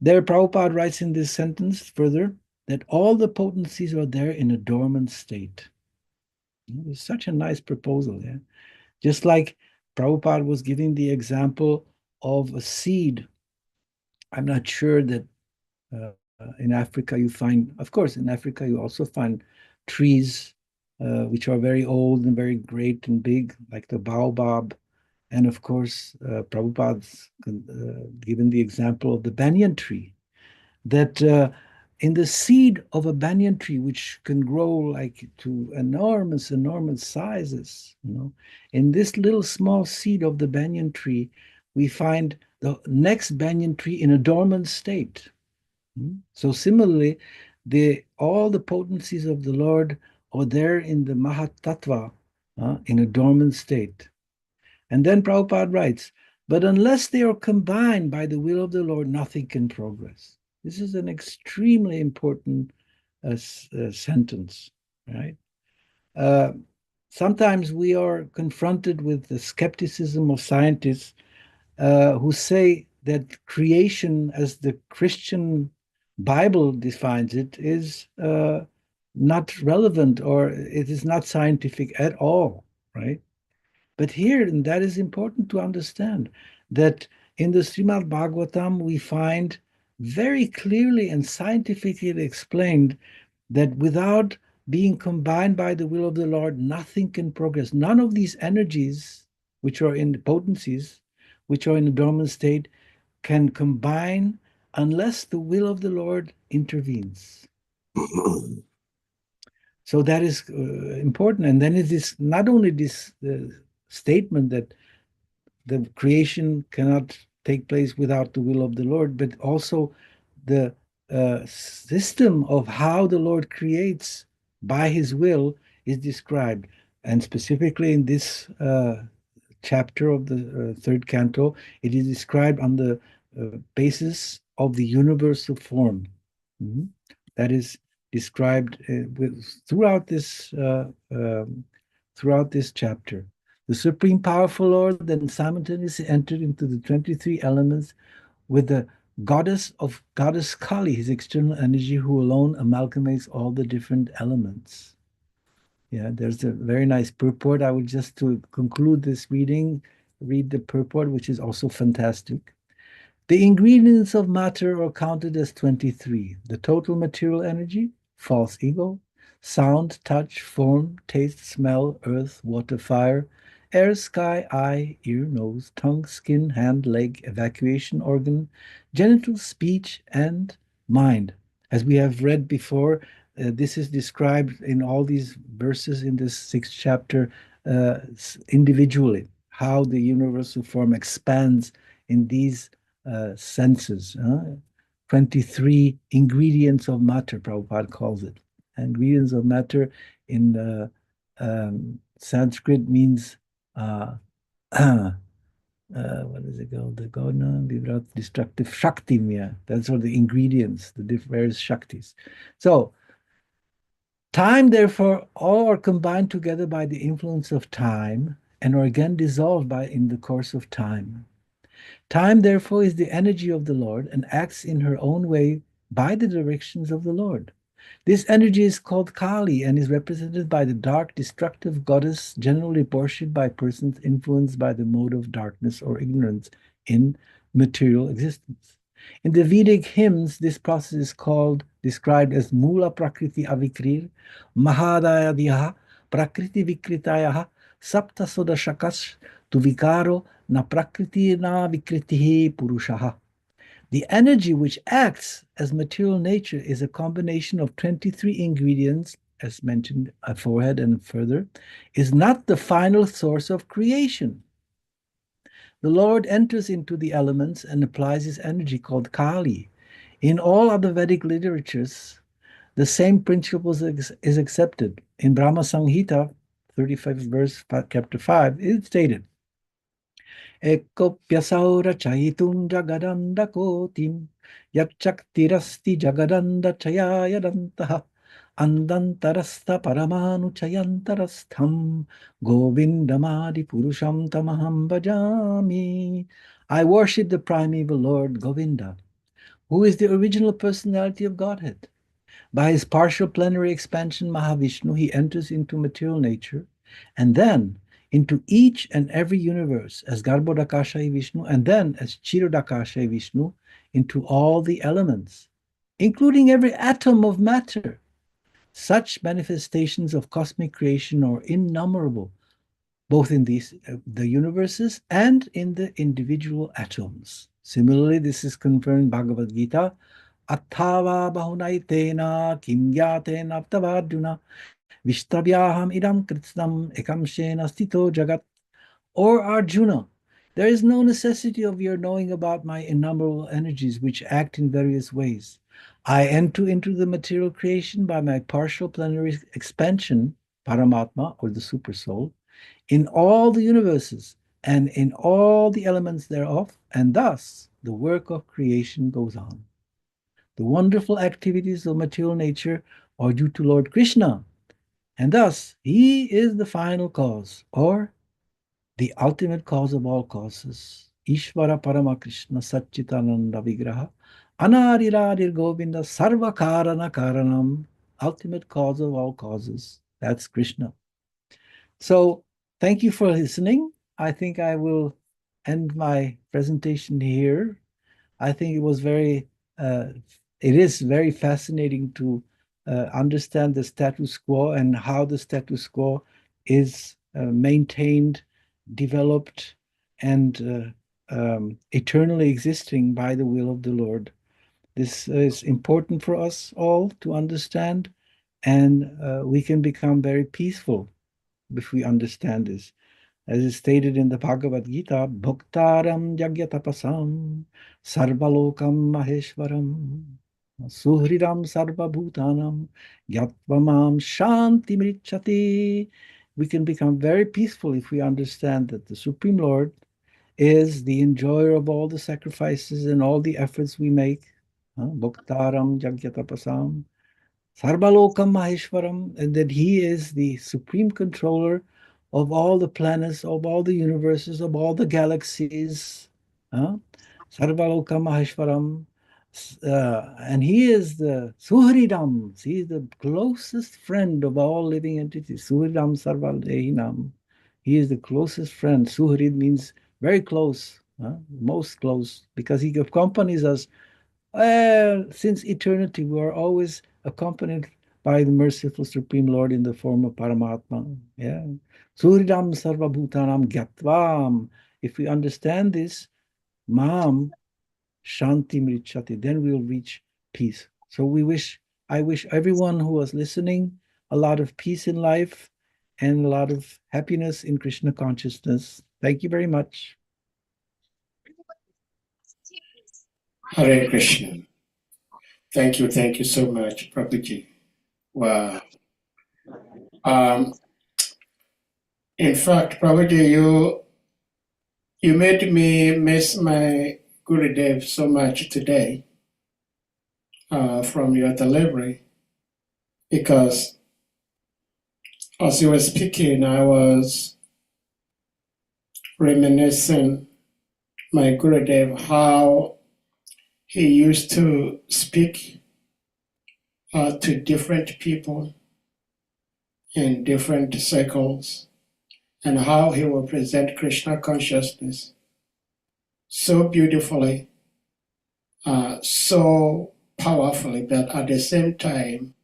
There, Prabhupada writes in this sentence further that all the potencies are there in a dormant state. It's such a nice proposal. Yeah? Just like Prabhupada was giving the example of a seed. I'm not sure that in Africa you find, of course, in Africa you also find trees which are very old and very great and big, like the baobab. And of course, Prabhupada's given the example of the banyan tree, that in the seed of a banyan tree, which can grow like to enormous, enormous sizes, in this little small seed of the banyan tree, we find the next banyan tree in a dormant state. So similarly, all the potencies of the Lord are there in the Mahatattva, in a dormant state. And then Prabhupada writes, but unless they are combined by the will of the Lord, nothing can progress. This is an extremely important sentence, right? Sometimes we are confronted with the skepticism of scientists who say that creation, as the Christian Bible defines it, is not relevant, or it is not scientific at all, right? But here, and that is important to understand, that in the Srimad Bhagavatam, we find very clearly and scientifically explained that without being combined by the will of the Lord, nothing can progress. None of these energies, which are in the potencies, which are in a dormant state, can combine unless the will of the Lord intervenes. So that is important. And then it is not only this statement that the creation cannot take place without the will of the Lord, but also the system of how the Lord creates by his will is described. And specifically in this chapter of the third canto, it is described on the basis of the universal form. That is described throughout this chapter. The Supreme Powerful Lord then simultaneously entered into the 23 elements with the goddess Kali, his external energy, who alone amalgamates all the different elements. Yeah, there's a very nice purport. I would just, to conclude this reading, read the purport, which is also fantastic. The ingredients of matter are counted as 23. The total material energy, false ego, sound, touch, form, taste, smell, earth, water, fire, air, sky, eye, ear, nose, tongue, skin, hand, leg, evacuation organ, genital, speech, and mind. As we have read before, this is described in all these verses in this 6th chapter individually, how the universal form expands in these senses. 23 ingredients of matter, Prabhupada calls it. Ingredients of matter in Sanskrit means what is it called? The Gona, Vibrat, destructive Shaktimya. That's all the ingredients, the various Shaktis. So, time, therefore, all are combined together by the influence of time, and are again dissolved in the course of time. Time, therefore, is the energy of the Lord and acts in her own way by the directions of the Lord. This energy is called Kali and is represented by the dark, destructive goddess, generally worshipped by persons influenced by the mode of darkness or ignorance in material existence. In the Vedic hymns, this process is described as Mula Prakriti Avikrir, Mahadayadyaha, Prakriti Vikritayaha, Sapta Sodashakas, Tuvikaro, Na Prakriti Na Vikritihi Purushaha. The energy which acts as material nature is a combination of 23 ingredients, as mentioned aforehead and further, is not the final source of creation. The Lord enters into the elements and applies his energy called Kali. In all other Vedic literatures, the same principle is accepted. In Brahma Samhita, 35th verse, chapter 5, it is stated, Ekopyasaura chaitum jagadanda kotim yakchaktirasti jagadanda chayayadantaha andantarastha paramanu chayantarastham govindamadi purusham tamaham bhajami. I worship the primeval Lord Govinda, who is the original personality of Godhead. By his partial plenary expansion, Mahavishnu, he enters into material nature and then into each and every universe as Garbhodakashayi Vishnu and then as Chirodakashayi Vishnu into all the elements, including every atom of matter. Such manifestations of cosmic creation are innumerable, both in the universes and in the individual atoms. Similarly, this is confirmed in Bhagavad Gita, Attava bahunaitena kim gyatena aptavaduna Vishtavyaham idam kritsnam ekam shena stito jagat. Or Arjuna, there is no necessity of your knowing about my innumerable energies which act in various ways. I enter into the material creation by my partial plenary expansion, Paramatma, or the Supersoul, in all the universes and in all the elements thereof, and thus the work of creation goes on. The wonderful activities of material nature are due to Lord Krishna, and thus, he is the final cause, or the ultimate cause of all causes. Ishvara Paramakrishna Satchitananda Vigraha Anariradir Govinda Sarva Karana Karanam, ultimate cause of all causes. That's Krishna. So, thank you for listening. I think I will end my presentation here. I think it is very fascinating to understand the status quo and how the status quo is maintained, developed, and eternally existing by the will of the Lord. This is important for us all to understand, and we can become very peaceful if we understand this. As is stated in the Bhagavad Gita, Bhaktaram Yagyatapasam Sarvalokam Maheshwaram Suhridam Sarvabhutanam Gyatvam Shanti Mrichati. We can become very peaceful if we understand that the Supreme Lord is the enjoyer of all the sacrifices and all the efforts we make. Bhaktaram Yagyatapasam Sarvalokam Maheshwaram, and that he is the supreme controller of all the planets, of all the universes, of all the galaxies. Sarvalokam Maheshwaram. And he is the Suhridam, he is the closest friend of all living entities. Suhridam Sarvaldehinam. He is the closest friend. Suhrid means very close, most close, because he accompanies us. Since eternity, we are always accompanied by the merciful Supreme Lord in the form of Paramatma. Yeah. Suridam Sarvabhutanam Gyatvam. If we understand this, Mam Shanti Mrichati, then we'll reach peace. So I wish everyone who was listening a lot of peace in life and a lot of happiness in Krishna consciousness. Thank you very much. Hare Krishna. Thank you so much, Prabhuji. Wow. In fact, Prabhuji, you made me miss my Gurudev so much today from your delivery, because as you were speaking, I was reminiscing my Gurudev how he used to speak to different people in different circles, and how he will present Krishna consciousness so beautifully, so powerfully, but at the same time,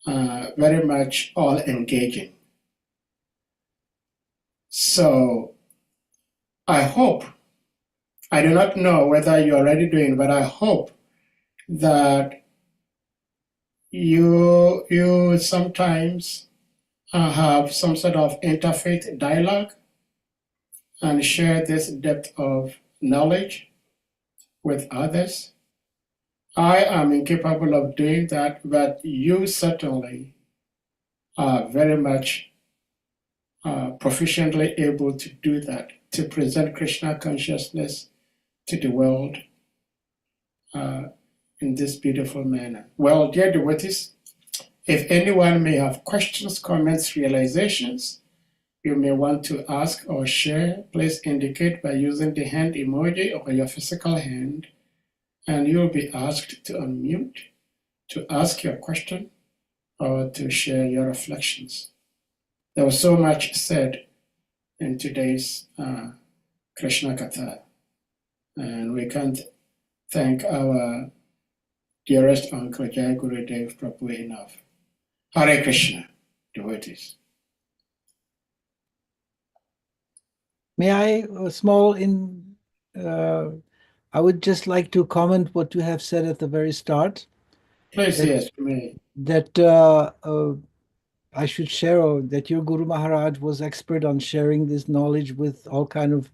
very much all engaging. So I hope, I do not know whether you are already doing, but I hope that you sometimes have some sort of interfaith dialogue and share this depth of knowledge with others. I am incapable of doing that, but you certainly are very much proficiently able to do that, to present Krishna consciousness to the world in this beautiful manner. Well, dear devotees, if anyone may have questions, comments, realizations, you may want to ask or share, please indicate by using the hand emoji or your physical hand, and you'll be asked to unmute, to ask your question, or to share your reflections. There was so much said in today's Krishna Katha, and we can't thank our dearest uncle Jayagurudev Prabhu enough. Hare Krishna, devotees. May I, I would just like to comment what you have said at the very start. Please, That- yes, me. That I should share that your Guru Maharaj was expert on sharing this knowledge with all kind of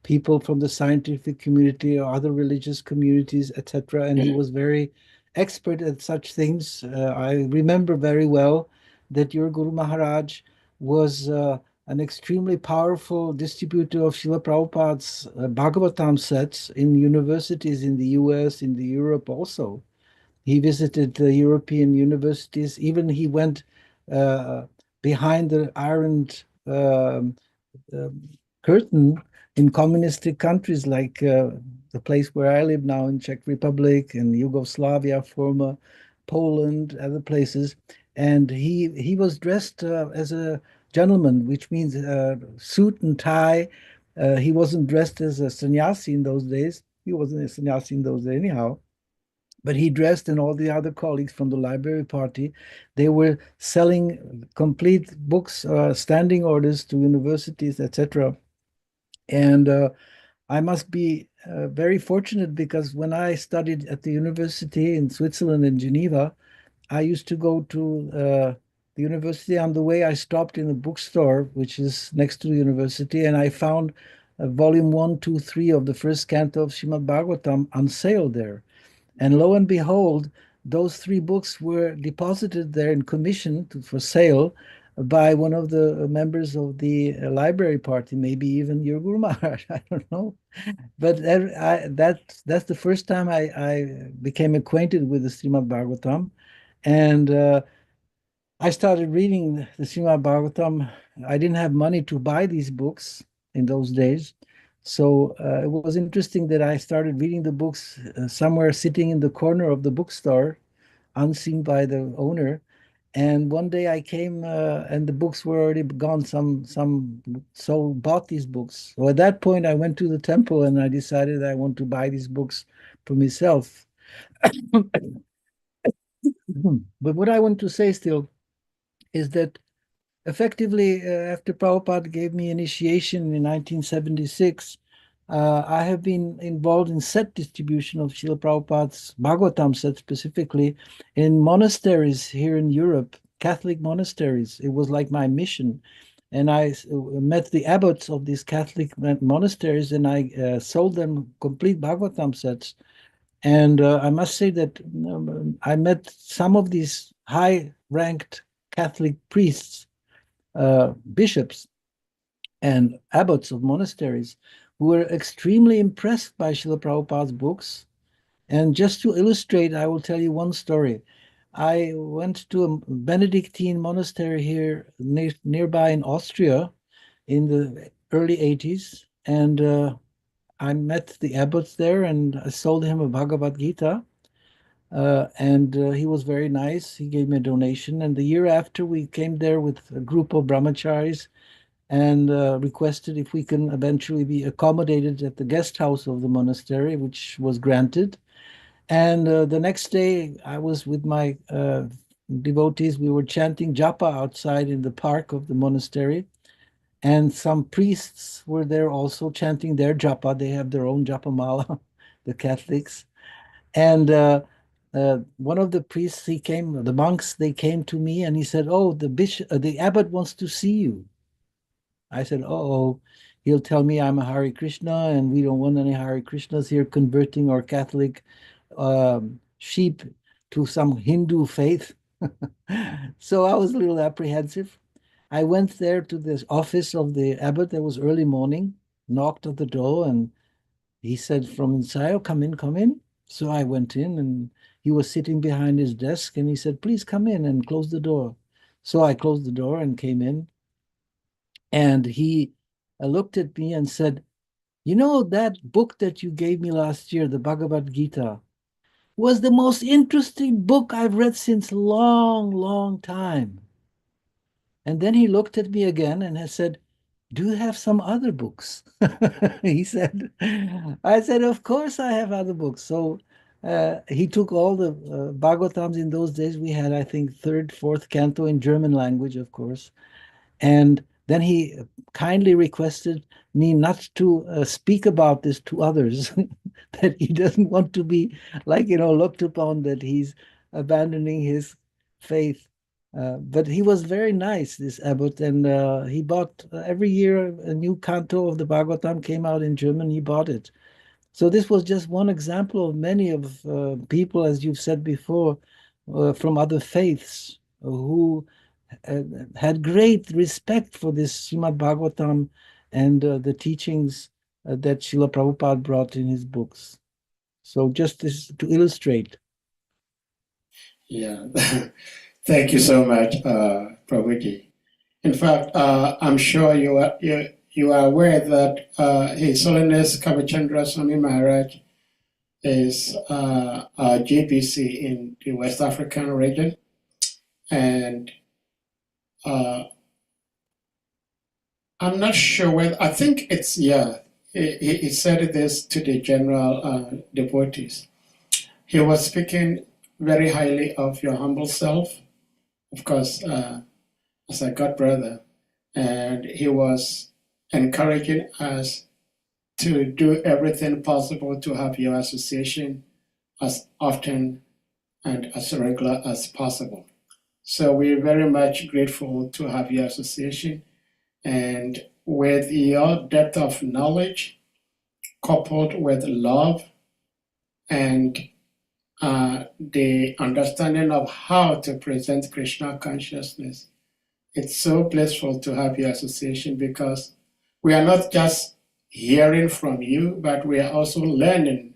people from the scientific community or other religious communities, etc. And he was very expert at such things. I remember very well that your Guru Maharaj was an extremely powerful distributor of Srila Prabhupada's Bhagavatam sets in universities in the US, in the Europe also. He visited the European universities. Even he went behind the iron curtain in communistic countries like the place where I live now in Czech Republic and Yugoslavia, former Poland, other places. And he was dressed as a gentleman, which means suit and tie. He wasn't dressed as a sannyasi in those days. He wasn't a sannyasi in those days anyhow. But he dressed and all the other colleagues from the library party, they were selling complete books, standing orders to universities, etc. And I must be very fortunate because when I studied at the university in Switzerland in Geneva, I used to go to the university. On the way, I stopped in a bookstore, which is next to the university, and I found volume 1, 2, 3 of the first canto of Srimad Bhagavatam on sale there. And lo and behold, those 3 books were deposited there in commission for sale by one of the members of the library party, maybe even your Guru Maharaj, I don't know. But that's the first time I became acquainted with the Srimad Bhagavatam. And I started reading the Srimad Bhagavatam. I didn't have money to buy these books in those days. So it was interesting that I started reading the books somewhere sitting in the corner of the bookstore, unseen by the owner. And one day I came and the books were already gone. Some soul bought these books. So at that point, I went to the temple and I decided I want to buy these books for myself. But what I want to say still is that effectively, after Prabhupada gave me initiation in 1976, I have been involved in set distribution of Srila Prabhupada's Bhagavatam set specifically in monasteries here in Europe, Catholic monasteries. It was like my mission. And I met the abbots of these Catholic monasteries and I sold them complete Bhagavatam sets. And I must say that I met some of these high-ranked Catholic priests, bishops, and abbots of monasteries who were extremely impressed by Srila Prabhupada's books. And just to illustrate, I will tell you one story. I went to a Benedictine monastery here nearby in Austria in the early 80s, and I met the abbots there, and I sold him a Bhagavad Gita. And he was very nice. He gave me a donation. And the year after, we came there with a group of brahmacharis and requested if we can eventually be accommodated at the guest house of the monastery, which was granted. And the next day, I was with my devotees. We were chanting japa outside in the park of the monastery. And some priests were there also chanting their japa. They have their own japa mala, the Catholics. And one of the priests, the monks, they came to me and he said, "Oh, the abbot wants to see you." I said, "Oh, he'll tell me I'm a Hare Krishna and we don't want any Hare Krishnas here converting our Catholic sheep to some Hindu faith." So I was a little apprehensive. I went there to this office of the abbot. It was early morning, knocked at the door, and he said from inside, "Oh, come in, come in." So I went in and he was sitting behind his desk and he said, "Please come in," and close the door. So I closed the door and came in. And he looked at me and said, "You know, that book that you gave me last year, the Bhagavad Gita, was the most interesting book I've read since a long, long time." And then he looked at me again and has said, "Do you have some other books?" He said. I said, "Of course I have other books." So he took all the Bhagavatams. In those days. We had, I think, third, fourth canto in German language, of course. And then he kindly requested me not to speak about this to others, that he doesn't want to be looked upon that he's abandoning his faith. But he was very nice, this abbot, and he bought every year a new canto of the Bhagavatam came out in German. He bought it. So this was just one example of many of people, as you've said before, from other faiths who had great respect for this Srimad Bhagavatam and the teachings that Srila Prabhupada brought in his books. So just this to illustrate. Yeah, thank you so much, Prabhuji. In fact, I'm sure you are aware that His Holiness Kavachandra Swami Maharaj is a JPC in the West African region, and I'm not sure whether, I think it's, yeah, he said this to the general devotees. He was speaking very highly of your humble self, of course, as a god brother, and he was encouraging us to do everything possible to have your association as often and as regular as possible. So we're very much grateful to have your association, and with your depth of knowledge coupled with love and the understanding of how to present Krishna consciousness, it's so blissful to have your association, because we are not just hearing from you, but we are also learning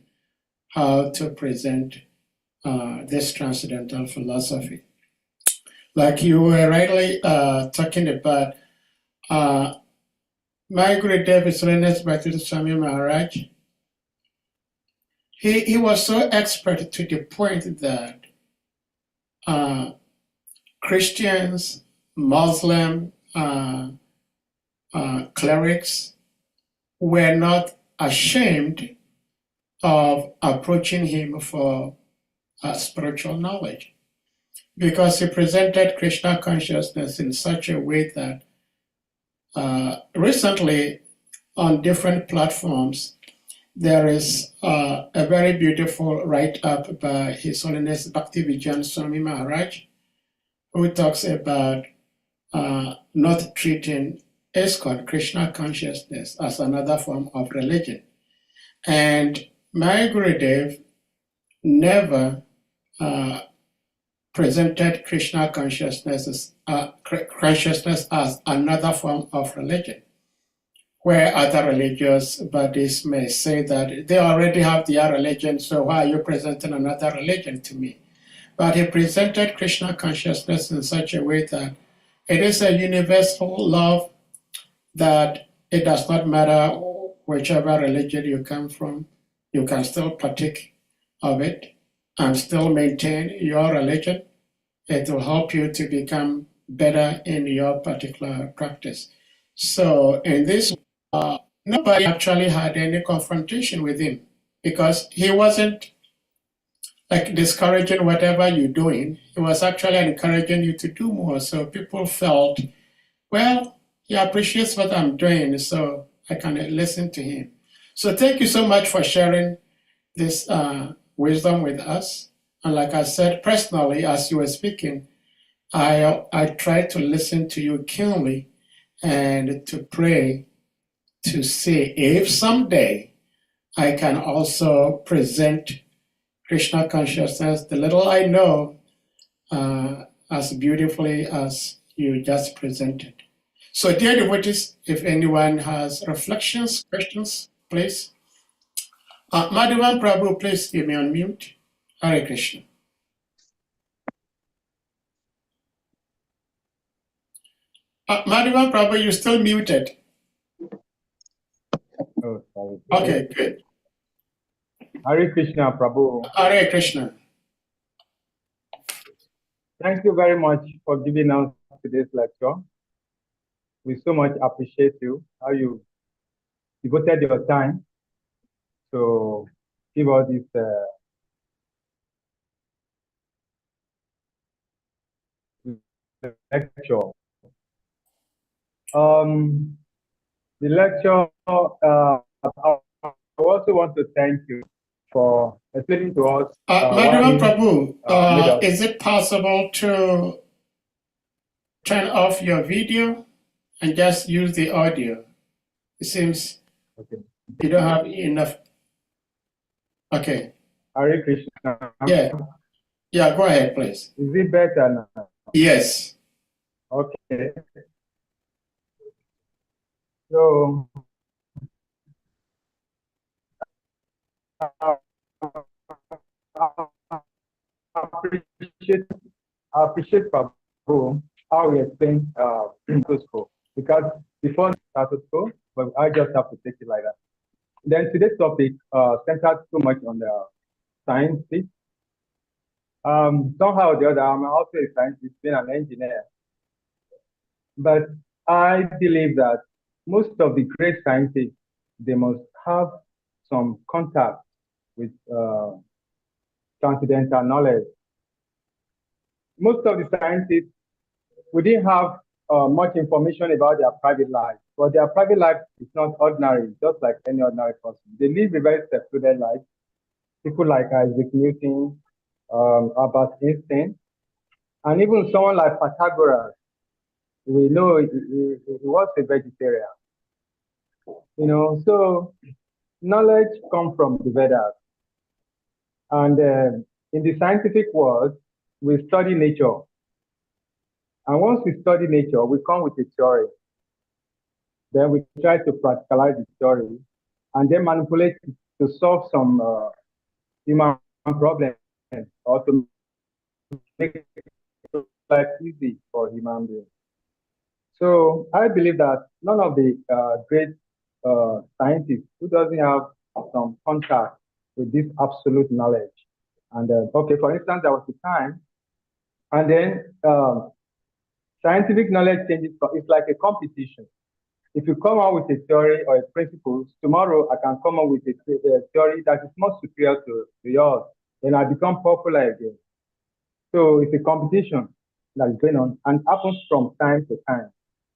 how to present this transcendental philosophy. Like you were rightly talking about, my Gurudeva, His Holiness Bhakti Swami Maharaj, he was so expert to the point that Christians, Muslim clerics were not ashamed of approaching him for spiritual knowledge, because he presented Krishna consciousness in such a way that recently on different platforms, there is a very beautiful write-up by His Holiness Bhaktivedanta Swami Maharaj, who talks about not treating ISKCON, Krishna consciousness, as another form of religion. And my Gurudev never presented Krishna consciousness as another form of religion, where other religious bodies may say that they already have their religion, so why are you presenting another religion to me? But he presented Krishna consciousness in such a way that it is a universal love that it does not matter whichever religion you come from, you can still partake of it and still maintain your religion. It will help you to become better in your particular practice. So in this, nobody actually had any confrontation with him because he wasn't like discouraging whatever you're doing. He was actually encouraging you to do more. So people felt, well, he appreciates what I'm doing, so I can listen to him. So thank you so much for sharing this wisdom with us. And like I said, personally, as you were speaking, I tried to listen to you keenly and to pray to see if someday I can also present Krishna consciousness, the little I know, as beautifully as you just presented. So, dear devotees, if anyone has reflections, questions, please. Madhavan Prabhu, please give me on mute. Hare Krishna. Madhavan Prabhu, you're still muted. Oh, sorry. Okay, good. Hare Krishna, Prabhu. Hare Krishna. Thank you very much for giving us today's lecture. We so much appreciate you, how you devoted your time to give us this lecture. The lecture, I also want to thank you for explaining to us. Madhavan Prabhu, is it possible to turn off your video and just use the audio? It seems okay. You don't have enough. Okay. Hare Krishna. Yeah, go ahead, please. Is it better now? Yes. Okay. So, I appreciate Prabhu how we explain status quo, because before status quo, but I just have to take it like that. Then today's topic centers too much on the science. Somehow or the other, I'm also a scientist, being an engineer. But I believe that most of the great scientists, they must have some contact with transcendental knowledge. Most of the scientists, we didn't have much information about their private life, but their private life is not ordinary, just like any ordinary person. They live a very secluded life. People like Isaac Newton, Albert Einstein, and even someone like Pythagoras. We know he was a vegetarian. You know, so knowledge comes from the Vedas. And in the scientific world, we study nature. And once we study nature, we come with a theory. Then we try to practicalize the theory and then manipulate it to solve some human problem or to make life easy for human beings. So I believe that none of the great scientists who doesn't have some contact with this absolute knowledge. And okay, for instance, there was a time, and then scientific knowledge changes. It's like a competition. If you come out with a theory or a principle, tomorrow I can come up with a theory that is more superior to yours, then I become popular again. So it's a competition that is going on and happens from time to time.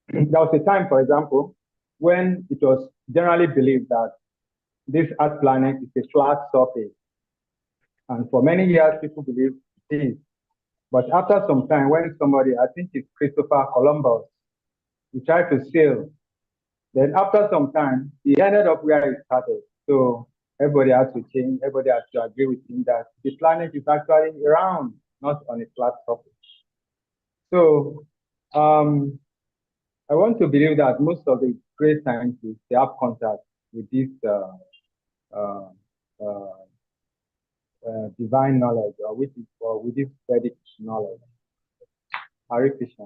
There was a time, for example, when it was generally believed that this Earth planet is a flat surface. And for many years, people believed it is. But after some time, when somebody, I think it's Christopher Columbus, he tried to sail. Then after some time, he ended up where he started. So everybody has to change. Everybody has to agree with him that the planet is actually round, not on a flat surface. So I want to believe that most of the great scientists, they have contact with this divine knowledge or with this Vedic knowledge. Hare Krishna.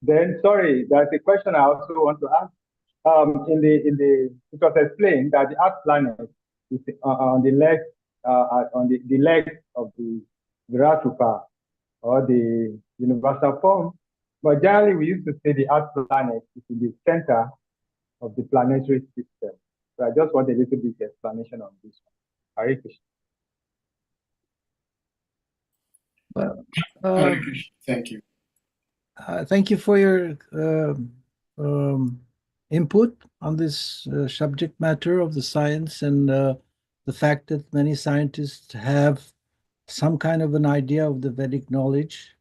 Then, sorry, there's a question I also want to ask. It was explained that the Earth planet is on the leg, the leg of the Viratupa, or the universal form. But generally, we used to say the Earth planet is in the center of the planetary system. So I just want a little bit explanation on this one. Hare Krishna. Well, Hare Krishna. Thank you. thank you for your input on this subject matter of the science and the fact that many scientists have some kind of an idea of the Vedic knowledge.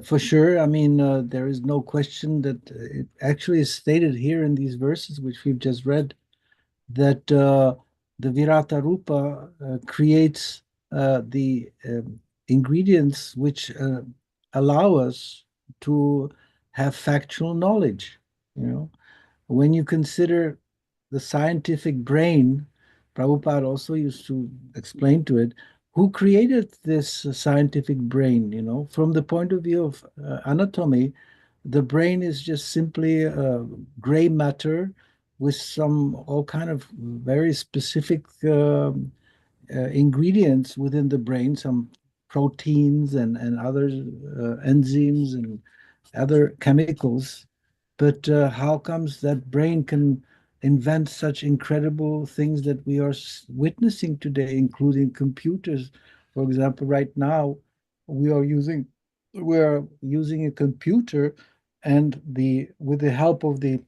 For sure, I mean, there is no question that it actually is stated here in these verses, which we've just read, that the Virata Rupa creates the ingredients which allow us to have factual knowledge. You know, when you consider the scientific brain, Prabhupada also used to explain to it, who created this scientific brain? You know, from the point of view of anatomy, the brain is just simply gray matter with some all kind of very specific ingredients within the brain, some proteins and other enzymes and other chemicals. But how comes that brain can invent such incredible things that we are witnessing today, including computers? For example, right now we are using a computer, and with the help of the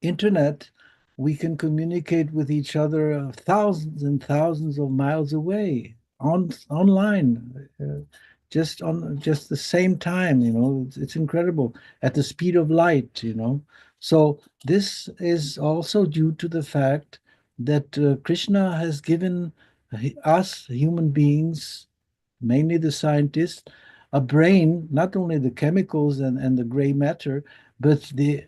internet, we can communicate with each other thousands and thousands of miles away online, just the same time. You know, it's incredible at the speed of light. You know, so this is also due to the fact that Krishna has given us human beings, mainly the scientists, a brain, not only the chemicals and the gray matter, but the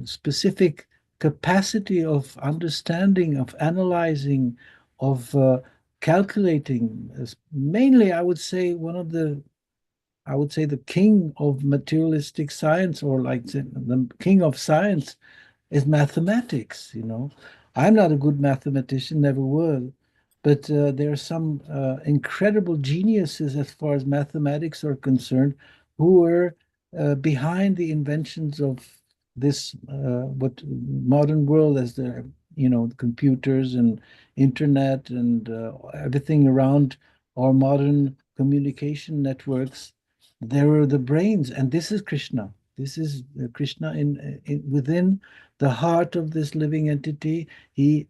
specific capacity of understanding, of analyzing, of calculating. Mainly, I would say the king of materialistic science, or like the king of science, is mathematics. You know, I'm not a good mathematician, never will, but there are some incredible geniuses as far as mathematics are concerned, who were behind the inventions of this what modern world, as the computers and internet and everything around our modern communication networks. There are the brains, and this is Krishna. This is Krishna in within the heart of this living entity. He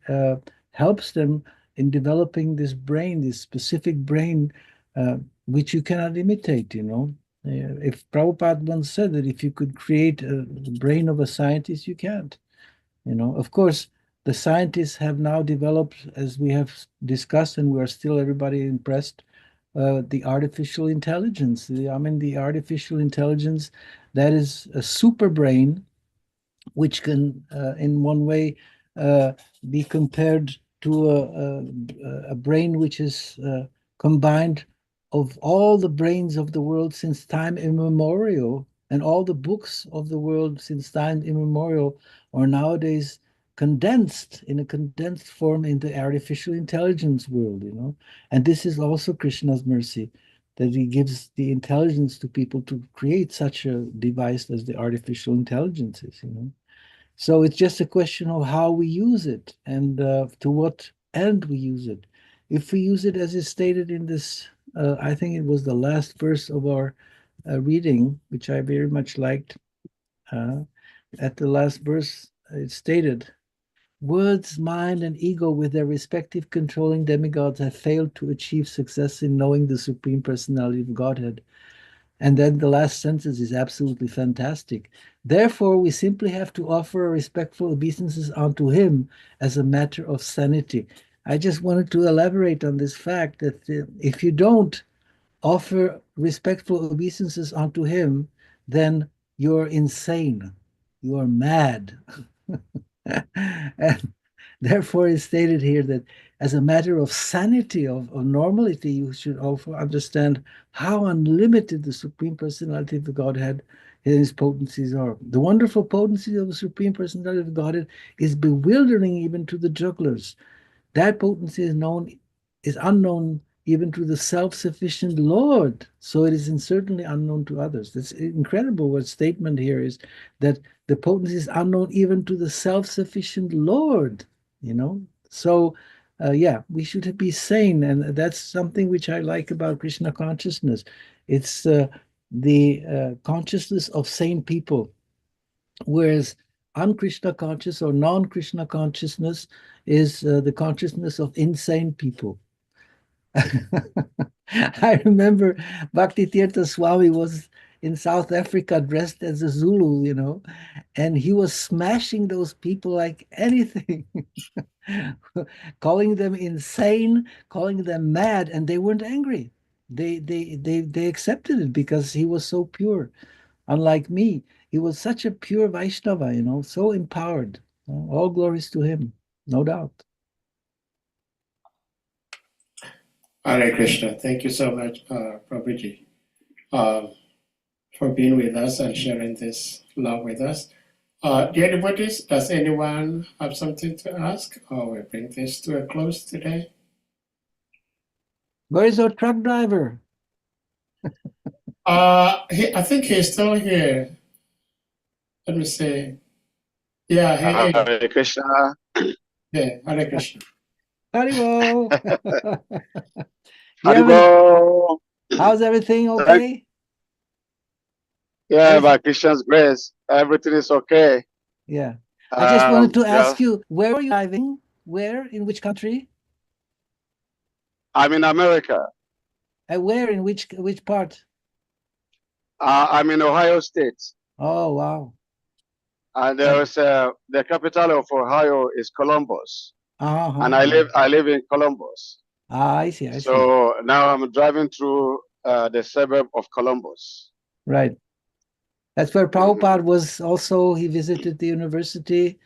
helps them in developing this brain, this specific brain, which you cannot imitate. You know, if Prabhupada once said that if you could create a brain of a scientist, you can't. You know, of course, the scientists have now developed, as we have discussed, and we are still everybody impressed, the artificial intelligence. The artificial intelligence that is a super brain, which can, in one way, be compared to a brain which is combined of all the brains of the world since time immemorial, and all the books of the world since time immemorial are nowadays condensed in a condensed form in the artificial intelligence world, you know. And this is also Krishna's mercy, that he gives the intelligence to people to create such a device as the artificial intelligences, you know. So it's just a question of how we use it and to what end we use it. If we use it as is stated in this, I think it was the last verse of our reading, which I very much liked. At the last verse, it stated, words, mind, and ego, with their respective controlling demigods, have failed to achieve success in knowing the Supreme Personality of Godhead. And then the last sentence is absolutely fantastic. Therefore, we simply have to offer respectful obeisances unto him as a matter of sanity. I just wanted to elaborate on this fact that if you don't offer respectful obeisances unto him, then you're insane. You are mad. And therefore, it's stated here that as a matter of sanity, of normality, you should also understand how unlimited the Supreme Personality of the Godhead his potencies are. The wonderful potency of the Supreme Personality of Godhead is bewildering even to the jugglers. That potency is unknown even to the self-sufficient Lord, so it is certainly unknown to others. It's incredible what statement here is, that the potency is unknown even to the self-sufficient Lord, So, yeah, we should be sane, and that's something which I like about Krishna consciousness. It's the consciousness of sane people, whereas un-Krishna conscious or non-Krishna consciousness is the consciousness of insane people. I remember Bhakti Tirtha Swami was in South Africa dressed as a Zulu, and he was smashing those people like anything, calling them insane, calling them mad, and they weren't angry. They accepted it because he was so pure. Unlike me, he was such a pure Vaishnava, so empowered. All glories to him, no doubt. Hare Krishna. Thank you so much, Prabhuji, for being with us and sharing this love with us. Dear devotees, does anyone have something to ask? Or we bring this to a close today? Where is our truck driver? I think he's still here. Let me see. Yeah, he is. Hare Krishna. Yeah, Hare Krishna. Haribo. Haribo. How's everything okay? Yeah, by Krishna's grace, everything is okay. Yeah. I just wanted to ask yeah. you, where are you driving? Where? In which country? I'm in America. Where? In which part? I'm in Ohio State. Oh, wow. And there's the capital of Ohio is Columbus. And I live in Columbus. I see. So now I'm driving through the suburb of Columbus. Right. That's where Prabhupada was also. He visited the University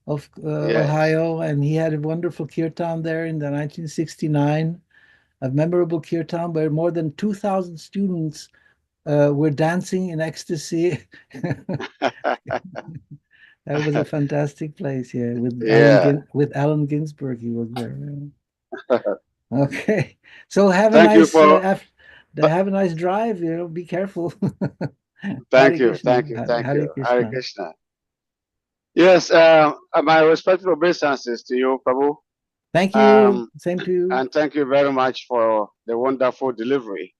of Ohio, and he had a wonderful kirtan there in the 1969, a memorable kirtan where more than 2,000 students were dancing in ecstasy. That was a fantastic place, with Allen Ginsberg, he was there. Okay, so have a nice drive. Be careful. Thank you. Hare Krishna. Yes, my respectful obeisances to you, Prabhu. Thank you. Same to you. And thank you very much for the wonderful delivery,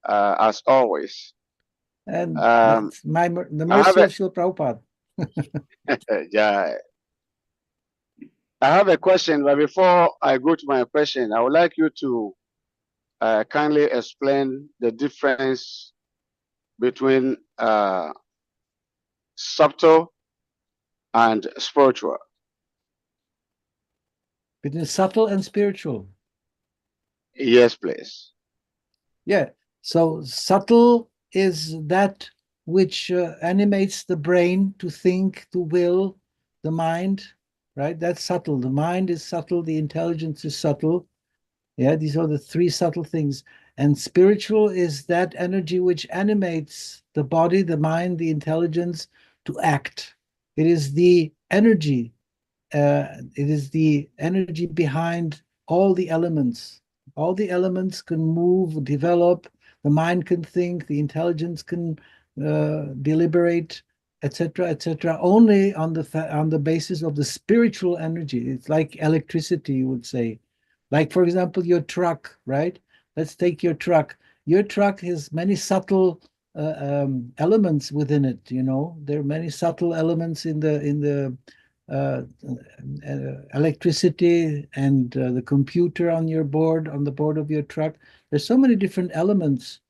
as always. And the mercy of Srila Prabhupada. Yeah. I have a question, but before I go to my question, I would like you to kindly explain the difference between subtle and spiritual. Between subtle and spiritual. Yes, please. Yeah. So subtle is that which animates the brain to think, to will, the mind, right? That's subtle. The mind is subtle. The intelligence is subtle. Yeah, these are the three subtle things. And spiritual is that energy which animates the body, the mind, the intelligence to act. It is the energy. It is the energy behind all the elements. All the elements can move, develop. The mind can think. The intelligence can deliberate, etc., etc. Only on the basis of the spiritual energy. It's like electricity, you would say. Like, for example, your truck, right? Let's take your truck. Your truck has many subtle elements within it. There are many subtle elements in the electricity and the computer on the board of your truck. There's so many different elements,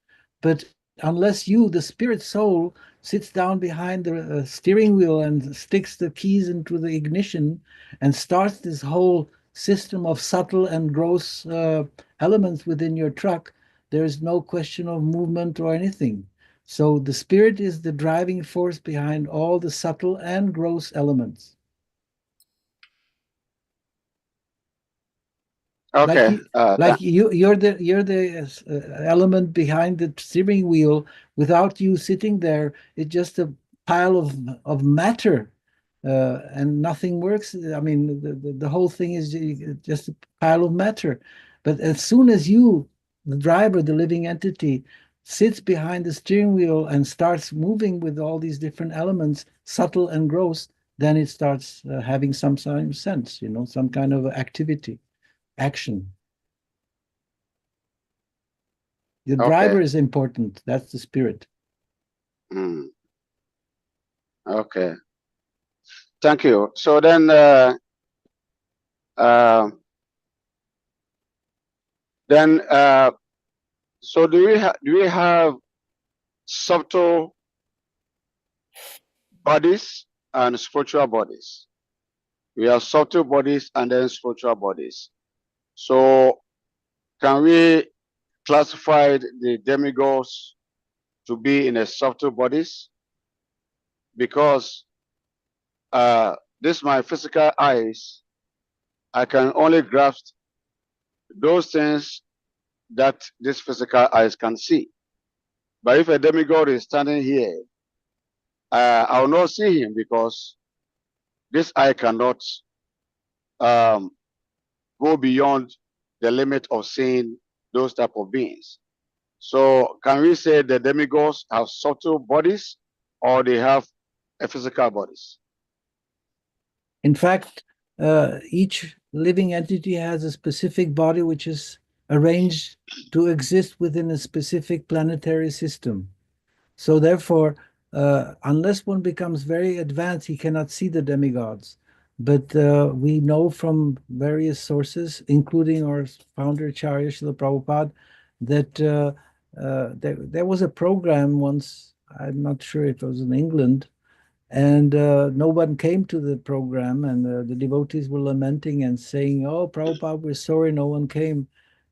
but unless you, the spirit soul, sits down behind the steering wheel and sticks the keys into the ignition and starts this whole system of subtle and gross elements within your truck, there is no question of movement or anything. So the spirit is the driving force behind all the subtle and gross elements. Okay. You're the element behind the steering wheel. Without you sitting there, it's just a pile of matter, and nothing works. I mean, the whole thing is just a pile of matter. But as soon as you, the driver, the living entity, sits behind the steering wheel and starts moving with all these different elements, subtle and gross, then it starts having some sense, some kind of activity, action. The driver is important. That's the spirit. Okay. Thank you. So then, so do we have subtle bodies and spiritual bodies? We have subtle bodies and then spiritual bodies. So can we classify the demigods to be in a subtle bodies? Because this my physical eyes, I can only grasp those things that this physical eyes can see. But if a demigod is standing here, I will not see him because this eye cannot go beyond the limit of seeing those type of beings. So can we say the demigods have subtle bodies or they have a physical bodies? In fact, each living entity has a specific body which is arranged to exist within a specific planetary system. So therefore, unless one becomes very advanced, he cannot see the demigods. But we know from various sources, including our founder, Acharya Srila Prabhupada, that there was a program once, I'm not sure if it was in England, and no one came to the program, and the devotees were lamenting and saying, "Oh, Prabhupada, we're sorry no one came."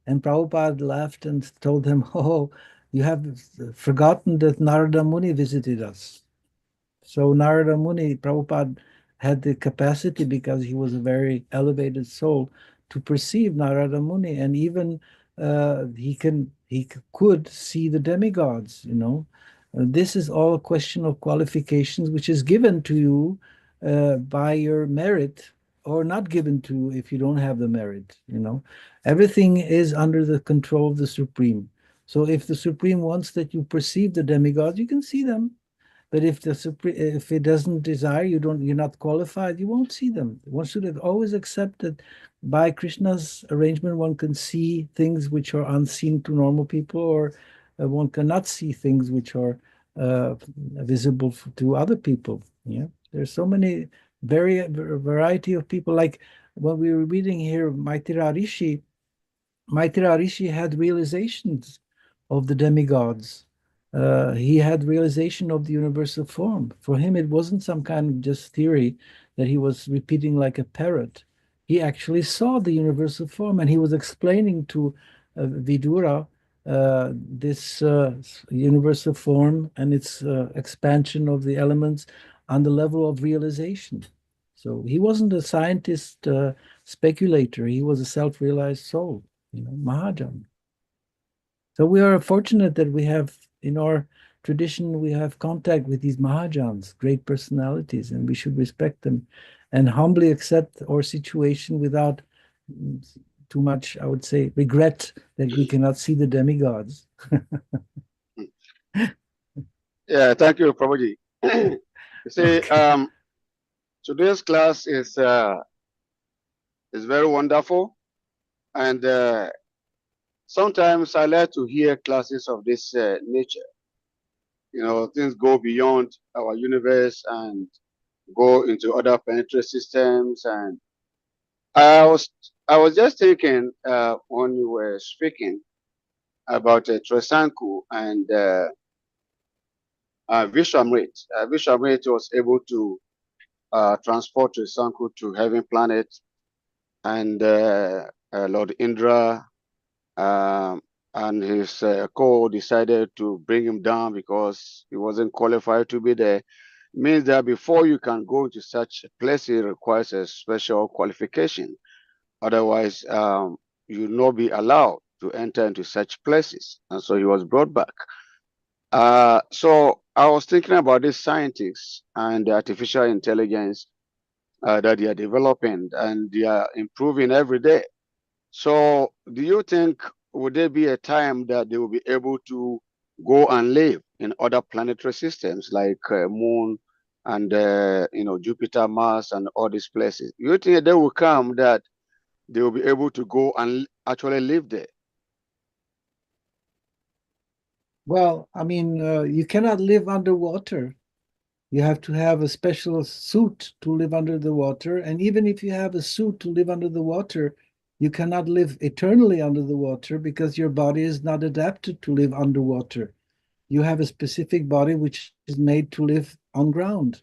And Prabhupada laughed and told them, "Oh, you have forgotten that Narada Muni visited us." So Narada Muni, Prabhupada had the capacity, because he was a very elevated soul, to perceive Narada Muni, and even he could see the demigods, This is all a question of qualifications, which is given to you by your merit, or not given to you if you don't have the merit, Everything is under the control of the Supreme. So if the Supreme wants that you perceive the demigods, you can see them. But if it doesn't desire, you're not qualified, you won't see them. One should always accept that by Krishna's arrangement, one can see things which are unseen to normal people, or one cannot see things which are visible to other people. Yeah, there's so many variety of people. Like when we were reading here, Maitreya Rishi had realizations of the demigods. He had realization of the universal form. For him, it wasn't some kind of just theory that he was repeating like a parrot. He actually saw the universal form, and he was explaining to Vidura this universal form and its expansion of the elements on the level of realization. So he wasn't a scientist speculator. He was a self-realized soul, Mahajan. So we are fortunate that we have, in our tradition, we have contact with these Mahajans, great personalities, and we should respect them and humbly accept our situation without too much, I would say, regret that we cannot see the demigods. Yeah, thank you, Prabhuji. You see, Okay. Today's class is very wonderful, and sometimes I like to hear classes of this nature. Things go beyond our universe and go into other planetary systems. And I was just thinking when you were speaking about Tresanku and Vishwamrit. Vishwamrit was able to transport Tresanku to Heaven Planet, and Lord Indra and his co decided to bring him down because he wasn't qualified to be there. Means that before you can go to such a place, it requires a special qualification. Otherwise, you not be allowed to enter into such places. And so he was brought back. So I was thinking about these scientists and the artificial intelligence that they are developing, and they are improving every day. So do you think would there be a time that they will be able to go and live in other planetary systems like Moon and Jupiter, Mars, and all these places? Do you think they will come that they will be able to go and actually live there? Well, I mean, you cannot live underwater. You have to have a special suit to live under the water. And even if you have a suit to live under the water, you cannot live eternally under the water because your body is not adapted to live underwater. You have a specific body which is made to live on ground.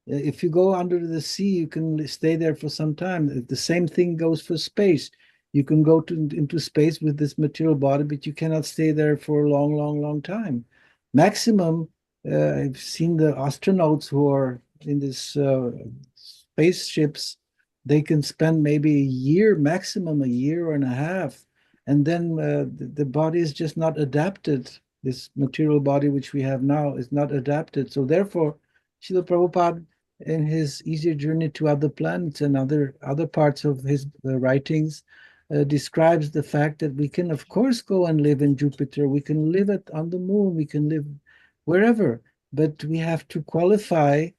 If you go under the sea, you can stay there for some time. The same thing goes for space. You can go into space with this material body, but you cannot stay there for a long, long, long time. Maximum, I've seen the astronauts who are in these spaceships, they can spend maybe a year, maximum a year and a half. And then the body is just not adapted. This material body which we have now is not adapted. So therefore, Srila Prabhupada, in his Easier Journey to Other Planets and other parts of his writings, describes the fact that we can, of course, go and live in Jupiter. We can live on the moon. We can live wherever, but we have to qualify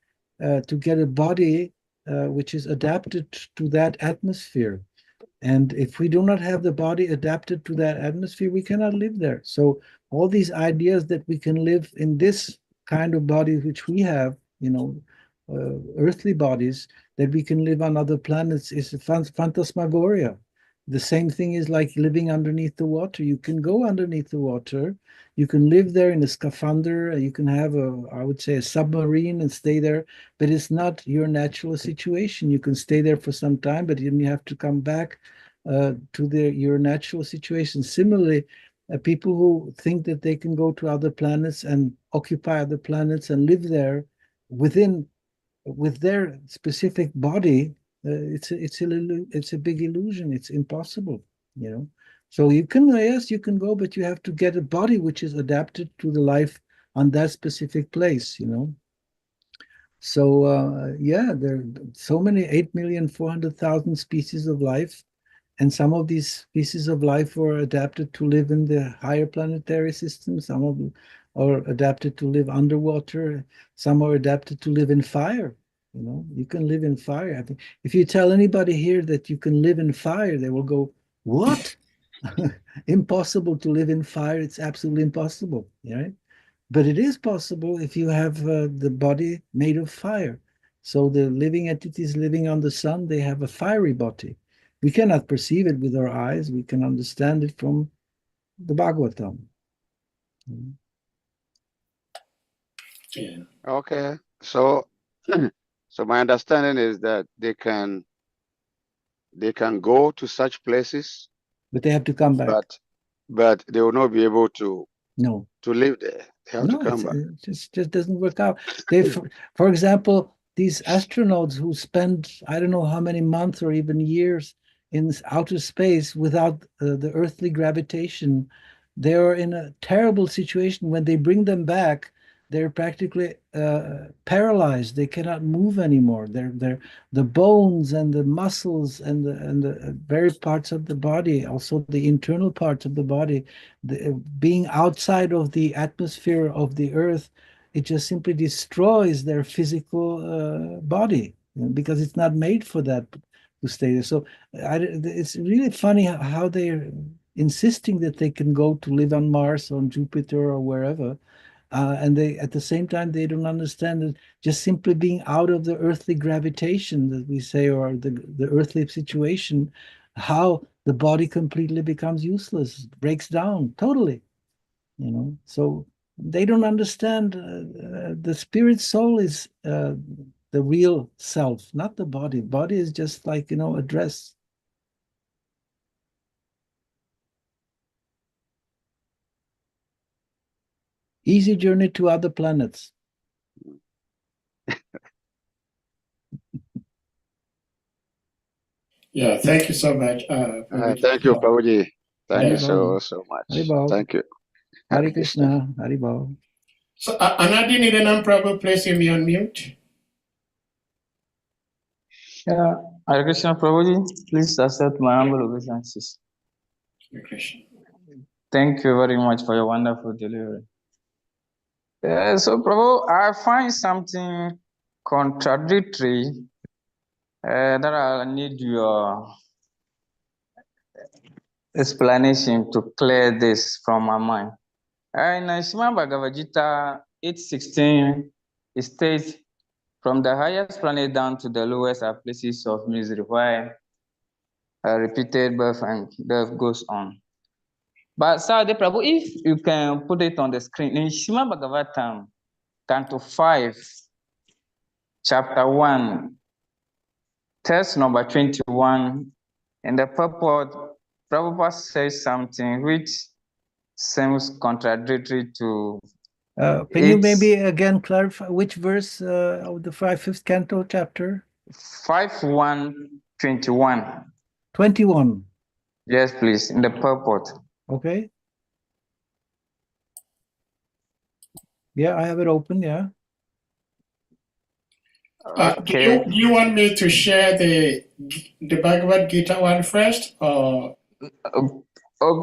to get a body which is adapted to that atmosphere. And if we do not have the body adapted to that atmosphere, we cannot live there. So all these ideas that we can live in this kind of body which we have, earthly bodies, that we can live on other planets is a phantasmagoria. The same thing is like living underneath the water. You can go underneath the water. You can live there in a scaphandre. You can have I would say, a submarine and stay there, but it's not your natural situation. You can stay there for some time, but then you have to come back to your natural situation. Similarly, people who think that they can go to other planets and occupy other planets and live there with their specific body, it's a big illusion. It's impossible, So you can, yes, you can go, but you have to get a body which is adapted to the life on that specific place, So yeah, there are so many 8,400,000 species of life, and some of these species of life were adapted to live in the higher planetary systems. Some of them are adapted to live underwater. Some are adapted to live in fire. You can live in fire. I think if you tell anybody here that you can live in fire, they will go, "What? Impossible to live in fire. It's absolutely impossible." Right? But it is possible if you have the body made of fire. So the living entities living on the sun, they have a fiery body. We cannot perceive it with our eyes. We can understand it from the Bhagavatam. Yeah. Okay. So so my understanding is that they can go to such places, But they have to come back. but they will not be able to No. live there. They have to come back. It just doesn't work out. For example, these astronauts who spend I don't know how many months or even years in outer space without the earthly gravitation, they are in a terrible situation. When they bring them back, they're practically paralyzed. They cannot move anymore. The bones and the muscles and the various parts of the body, also the internal parts of the body, being outside of the atmosphere of the earth, it just simply destroys their physical body because it's not made for that to stay there. So it's really funny how they're insisting that they can go to live on Mars, on Jupiter, or wherever. And they, at the same time, they don't understand that just simply being out of the earthly gravitation that we say, or the earthly situation, how the body completely becomes useless, breaks down totally, So they don't understand the spirit soul is the real self, not the body. Body is just like, a dress. Easy journey to other planets. Yeah, thank you so much. Thank you, Prabhuji. Thank you Haribol. so much. Haribol. Thank you. Hare Krishna. Haribol. So, Anadi Nidanam Prabhu, please you me on mute. Yeah, Hare Krishna Prabhuji, please accept my humble obeisances. Hare Krishna. Thank you very much for your wonderful delivery. So, Prabhu, I find something contradictory that I need your explanation to clear this from my mind. In Srimad Bhagavad Gita 8:16, it states, "From the highest planet down to the lowest are places of misery, where repeated birth and death goes on." But Saudi Prabhu, if you can put it on the screen, in Srimad Bhagavatam, Canto 5, Chapter 1, text number 21, in the purport, Prabhupada says something which seems contradictory to Can you maybe again clarify which verse of the 5th canto chapter? 5:1:21. 21. Yes, please, in the purport. Okay. Yeah, I have it open. Yeah. Okay. Do you want me to share the Bhagavad Gita one first, or?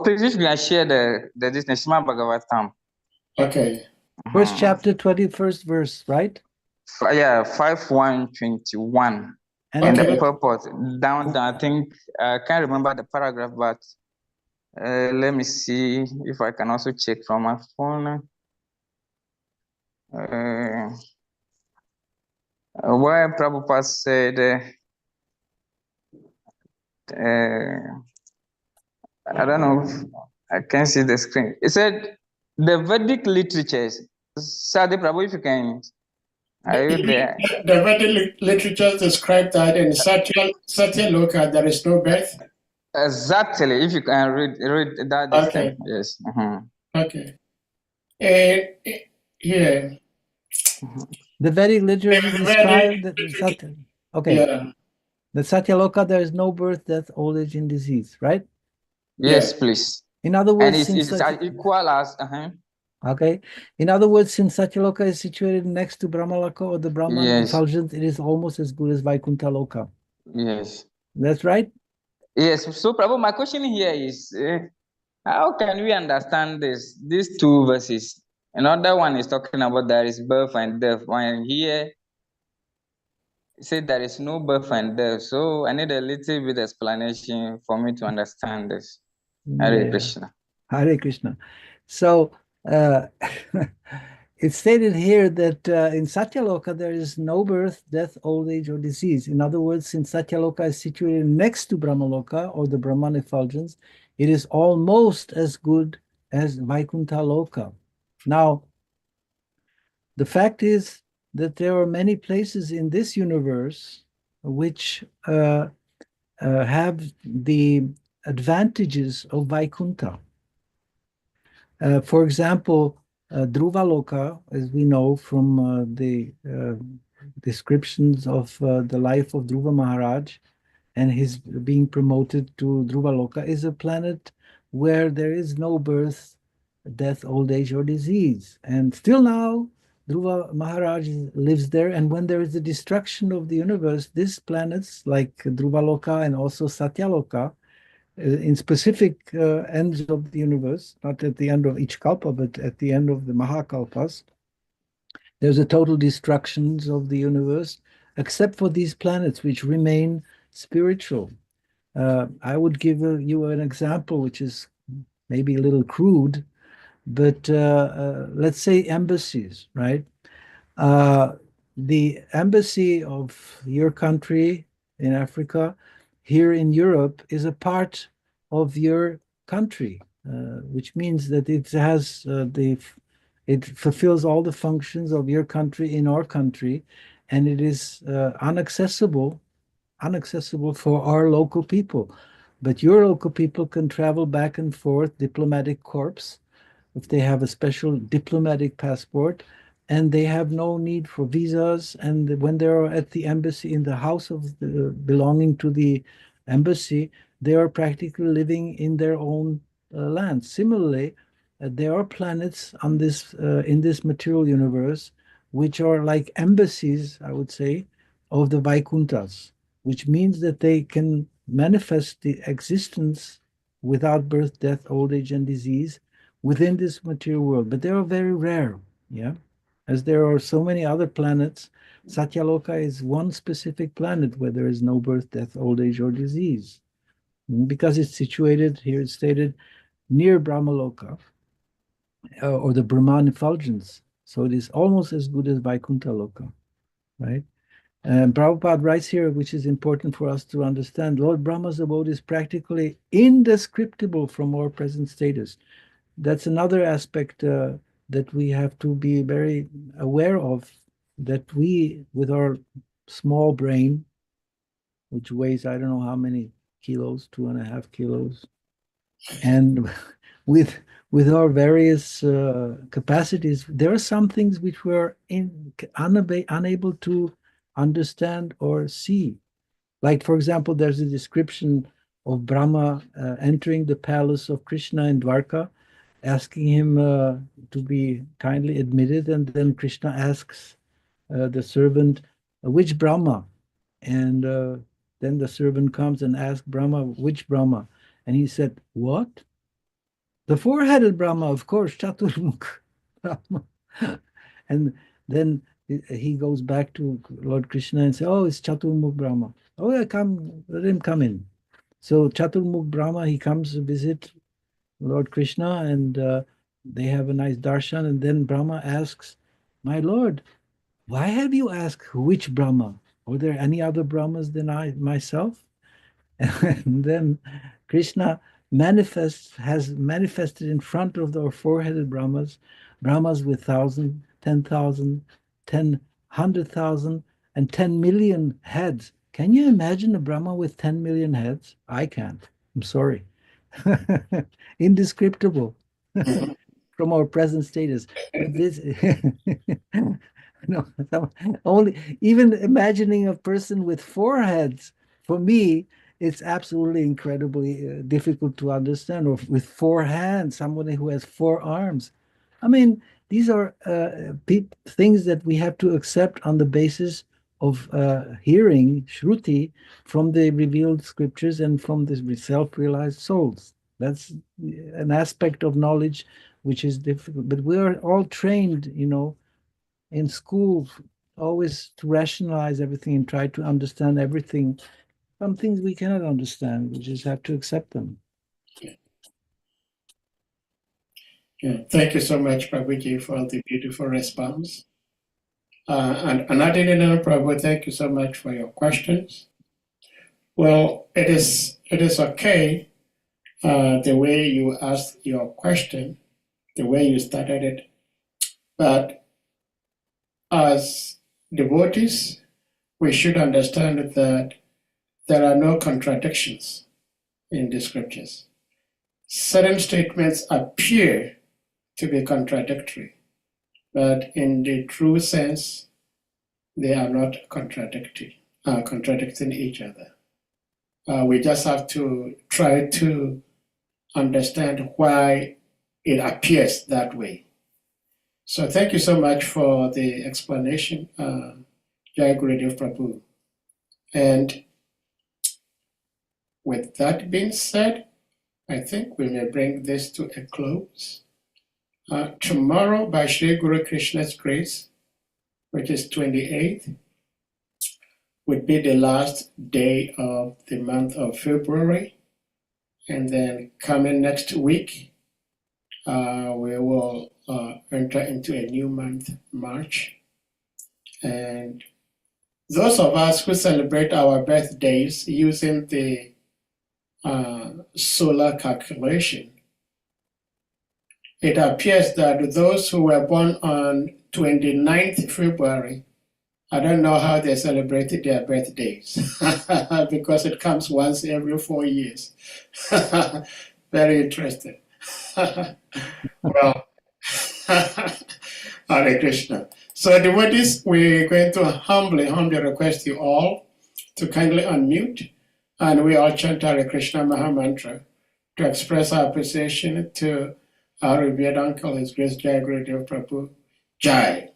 Please, if you can share the this Srimad Bhagavatam. Okay. First chapter, 21st verse, right? Yeah, 5:1:21. And the purport down, I think I can't remember the paragraph, but let me see if I can also check from my phone. Where Prabhupada said, I don't know if I can see the screen. It said the Vedic literatures. Sadi Prabhu, if you can, are you there? The Vedic literature describe that in Satya Loka there is no birth. Exactly. If you can read that. Okay. Yes. Okay. And here. The Vedic literature describe the Satya. Okay. Yeah. The Satya Loka, there is no birth, death, old age, and disease, right? Yes, please. In other words, and it's equal as. Okay. In other words, since Satya Loka is situated next to Brahmaloka or the Brahman effulgence, it is almost as good as Vaikuntha Loka. Yes. That's right? Yes. So, Prabhu, my question here is, how can we understand these two verses? Another one is talking about there is birth and death. When here it said there is no birth and death. So I need a little bit explanation for me to understand this. Hare Krishna. Hare Krishna. So it's stated here that in Satyaloka there is no birth, death, old age, or disease. In other words, since Satyaloka is situated next to Brahmaloka or the Brahman effulgence, it is almost as good as Vaikuntha Loka. Now, the fact is that there are many places in this universe which have the advantages of Vaikuntha. For example, Dhruvaloka, as we know from the descriptions of the life of Dhruva Maharaj and his being promoted to Dhruvaloka, is a planet where there is no birth, death, old age, or disease. And still now, Dhruva Maharaj lives there. And when there is the destruction of the universe, these planets like Dhruvaloka and also Satyaloka, in specific ends of the universe, not at the end of each kalpa, but at the end of the Mahakalpas, there's a total destruction of the universe, except for these planets which remain spiritual. I would give you an example, which is maybe a little crude, but let's say embassies, right? The embassy of your country in Africa, here in Europe, is a part of your country, which means that it has it fulfills all the functions of your country in our country, and it is inaccessible for our local people. But your local people can travel back and forth, diplomatic corps, if they have a special diplomatic passport, and they have no need for visas. And when they're at the embassy in the house of belonging to the embassy, they are practically living in their own land. Similarly, there are planets on this in this material universe which are like embassies, I would say, of the Vaikunthas, which means that they can manifest the existence without birth, death, old age, and disease within this material world. But they are very rare, yeah? As there are so many other planets, Satyaloka is one specific planet where there is no birth, death, old age, or disease. Because it's situated, here it's stated, near Brahmaloka, or the Brahman effulgence. So it is almost as good as Vaikuntha Loka, right? And Prabhupada writes here, which is important for us to understand, Lord Brahma's abode is practically indescribable from our present status. That's another aspect that we have to be very aware of, that we, with our small brain, which weighs, I don't know how many kilos, 2.5 kilos, and with our various capacities, there are some things which we're unable to understand or see. Like, for example, there's a description of Brahma entering the palace of Krishna in Dwarka, asking him to be kindly admitted, and then Krishna asks the servant, which Brahma? And then the servant comes and asks Brahma, which Brahma? And he said, what? The four-headed Brahma, of course, Chaturmukh Brahma. And then he goes back to Lord Krishna and says, oh, it's Chaturmukh Brahma. Oh, yeah, come, let him come in. So Chaturmukh Brahma, he comes to visit Lord Krishna, and they have a nice darshan. And then Brahma asks, my Lord, why have you asked which Brahma? Are there any other Brahmas than I myself? And then Krishna has manifested in front of the four-headed Brahmas with 1,000, 10,000, 100,000, and 10 million heads. Can you imagine a Brahma with 10 million heads? I can't. I'm sorry. Indescribable from our present status. But this, no, only even imagining a person with 4 heads, for me, it's absolutely incredibly difficult to understand. Or with 4 hands, somebody who has 4 arms. I mean, these are things that we have to accept on the basis of hearing Shruti from the revealed scriptures and from the self-realized souls. That's an aspect of knowledge which is difficult. But we are all trained, in school, always to rationalize everything and try to understand everything. Some things we cannot understand. We just have to accept them. Yeah. Thank you so much, Prabhuji, for the beautiful response. And Adinana Prabhu, thank you so much for your questions. Well, it is okay the way you asked your question, the way you started it, but as devotees, we should understand that there are no contradictions in the scriptures. Certain statements appear to be contradictory, but in the true sense, they are not contradicting each other. We just have to try to understand why it appears that way. So thank you so much for the explanation, Jayagurudeva Prabhu. And with that being said, I think we may bring this to a close. Tomorrow, by Shri Guru Krishna's grace, which is 28th, would be the last day of the month of February. And then coming next week, we will enter into a new month, March. And those of us who celebrate our birthdays using the solar calculation, it appears that those who were born on 29th February, I don't know how they celebrated their birthdays because it comes once every 4 years. Very interesting. Well, Hare Krishna. So devotees, we're going to humbly request you all to kindly unmute And we all chant Hare Krishna Maha Mantra to express our appreciation to our revered uncle, His Grace Jayagurudeva Prabhu. Jai.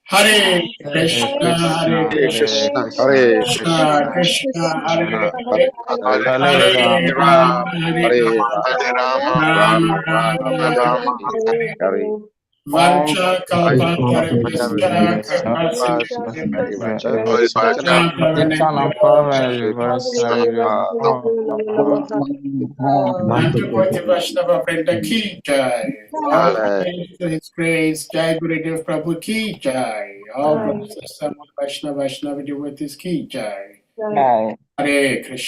Hare Krishna, Hare Krishna, Hare Krishna Krishna, Hare Hare, Hare Hare Rama, Hare Hare Rama, Rama Rama, Hare Hare. Hare Vancha kalpatarvishya kripa Nandukoti Vaishnava Vrinda Ki Jai. All praise to His Grace, Jai Gurudev Prabhu Ki Jai. All blessed Vaishnava Vaishnava devotees Ki Jai. Hare Krishna.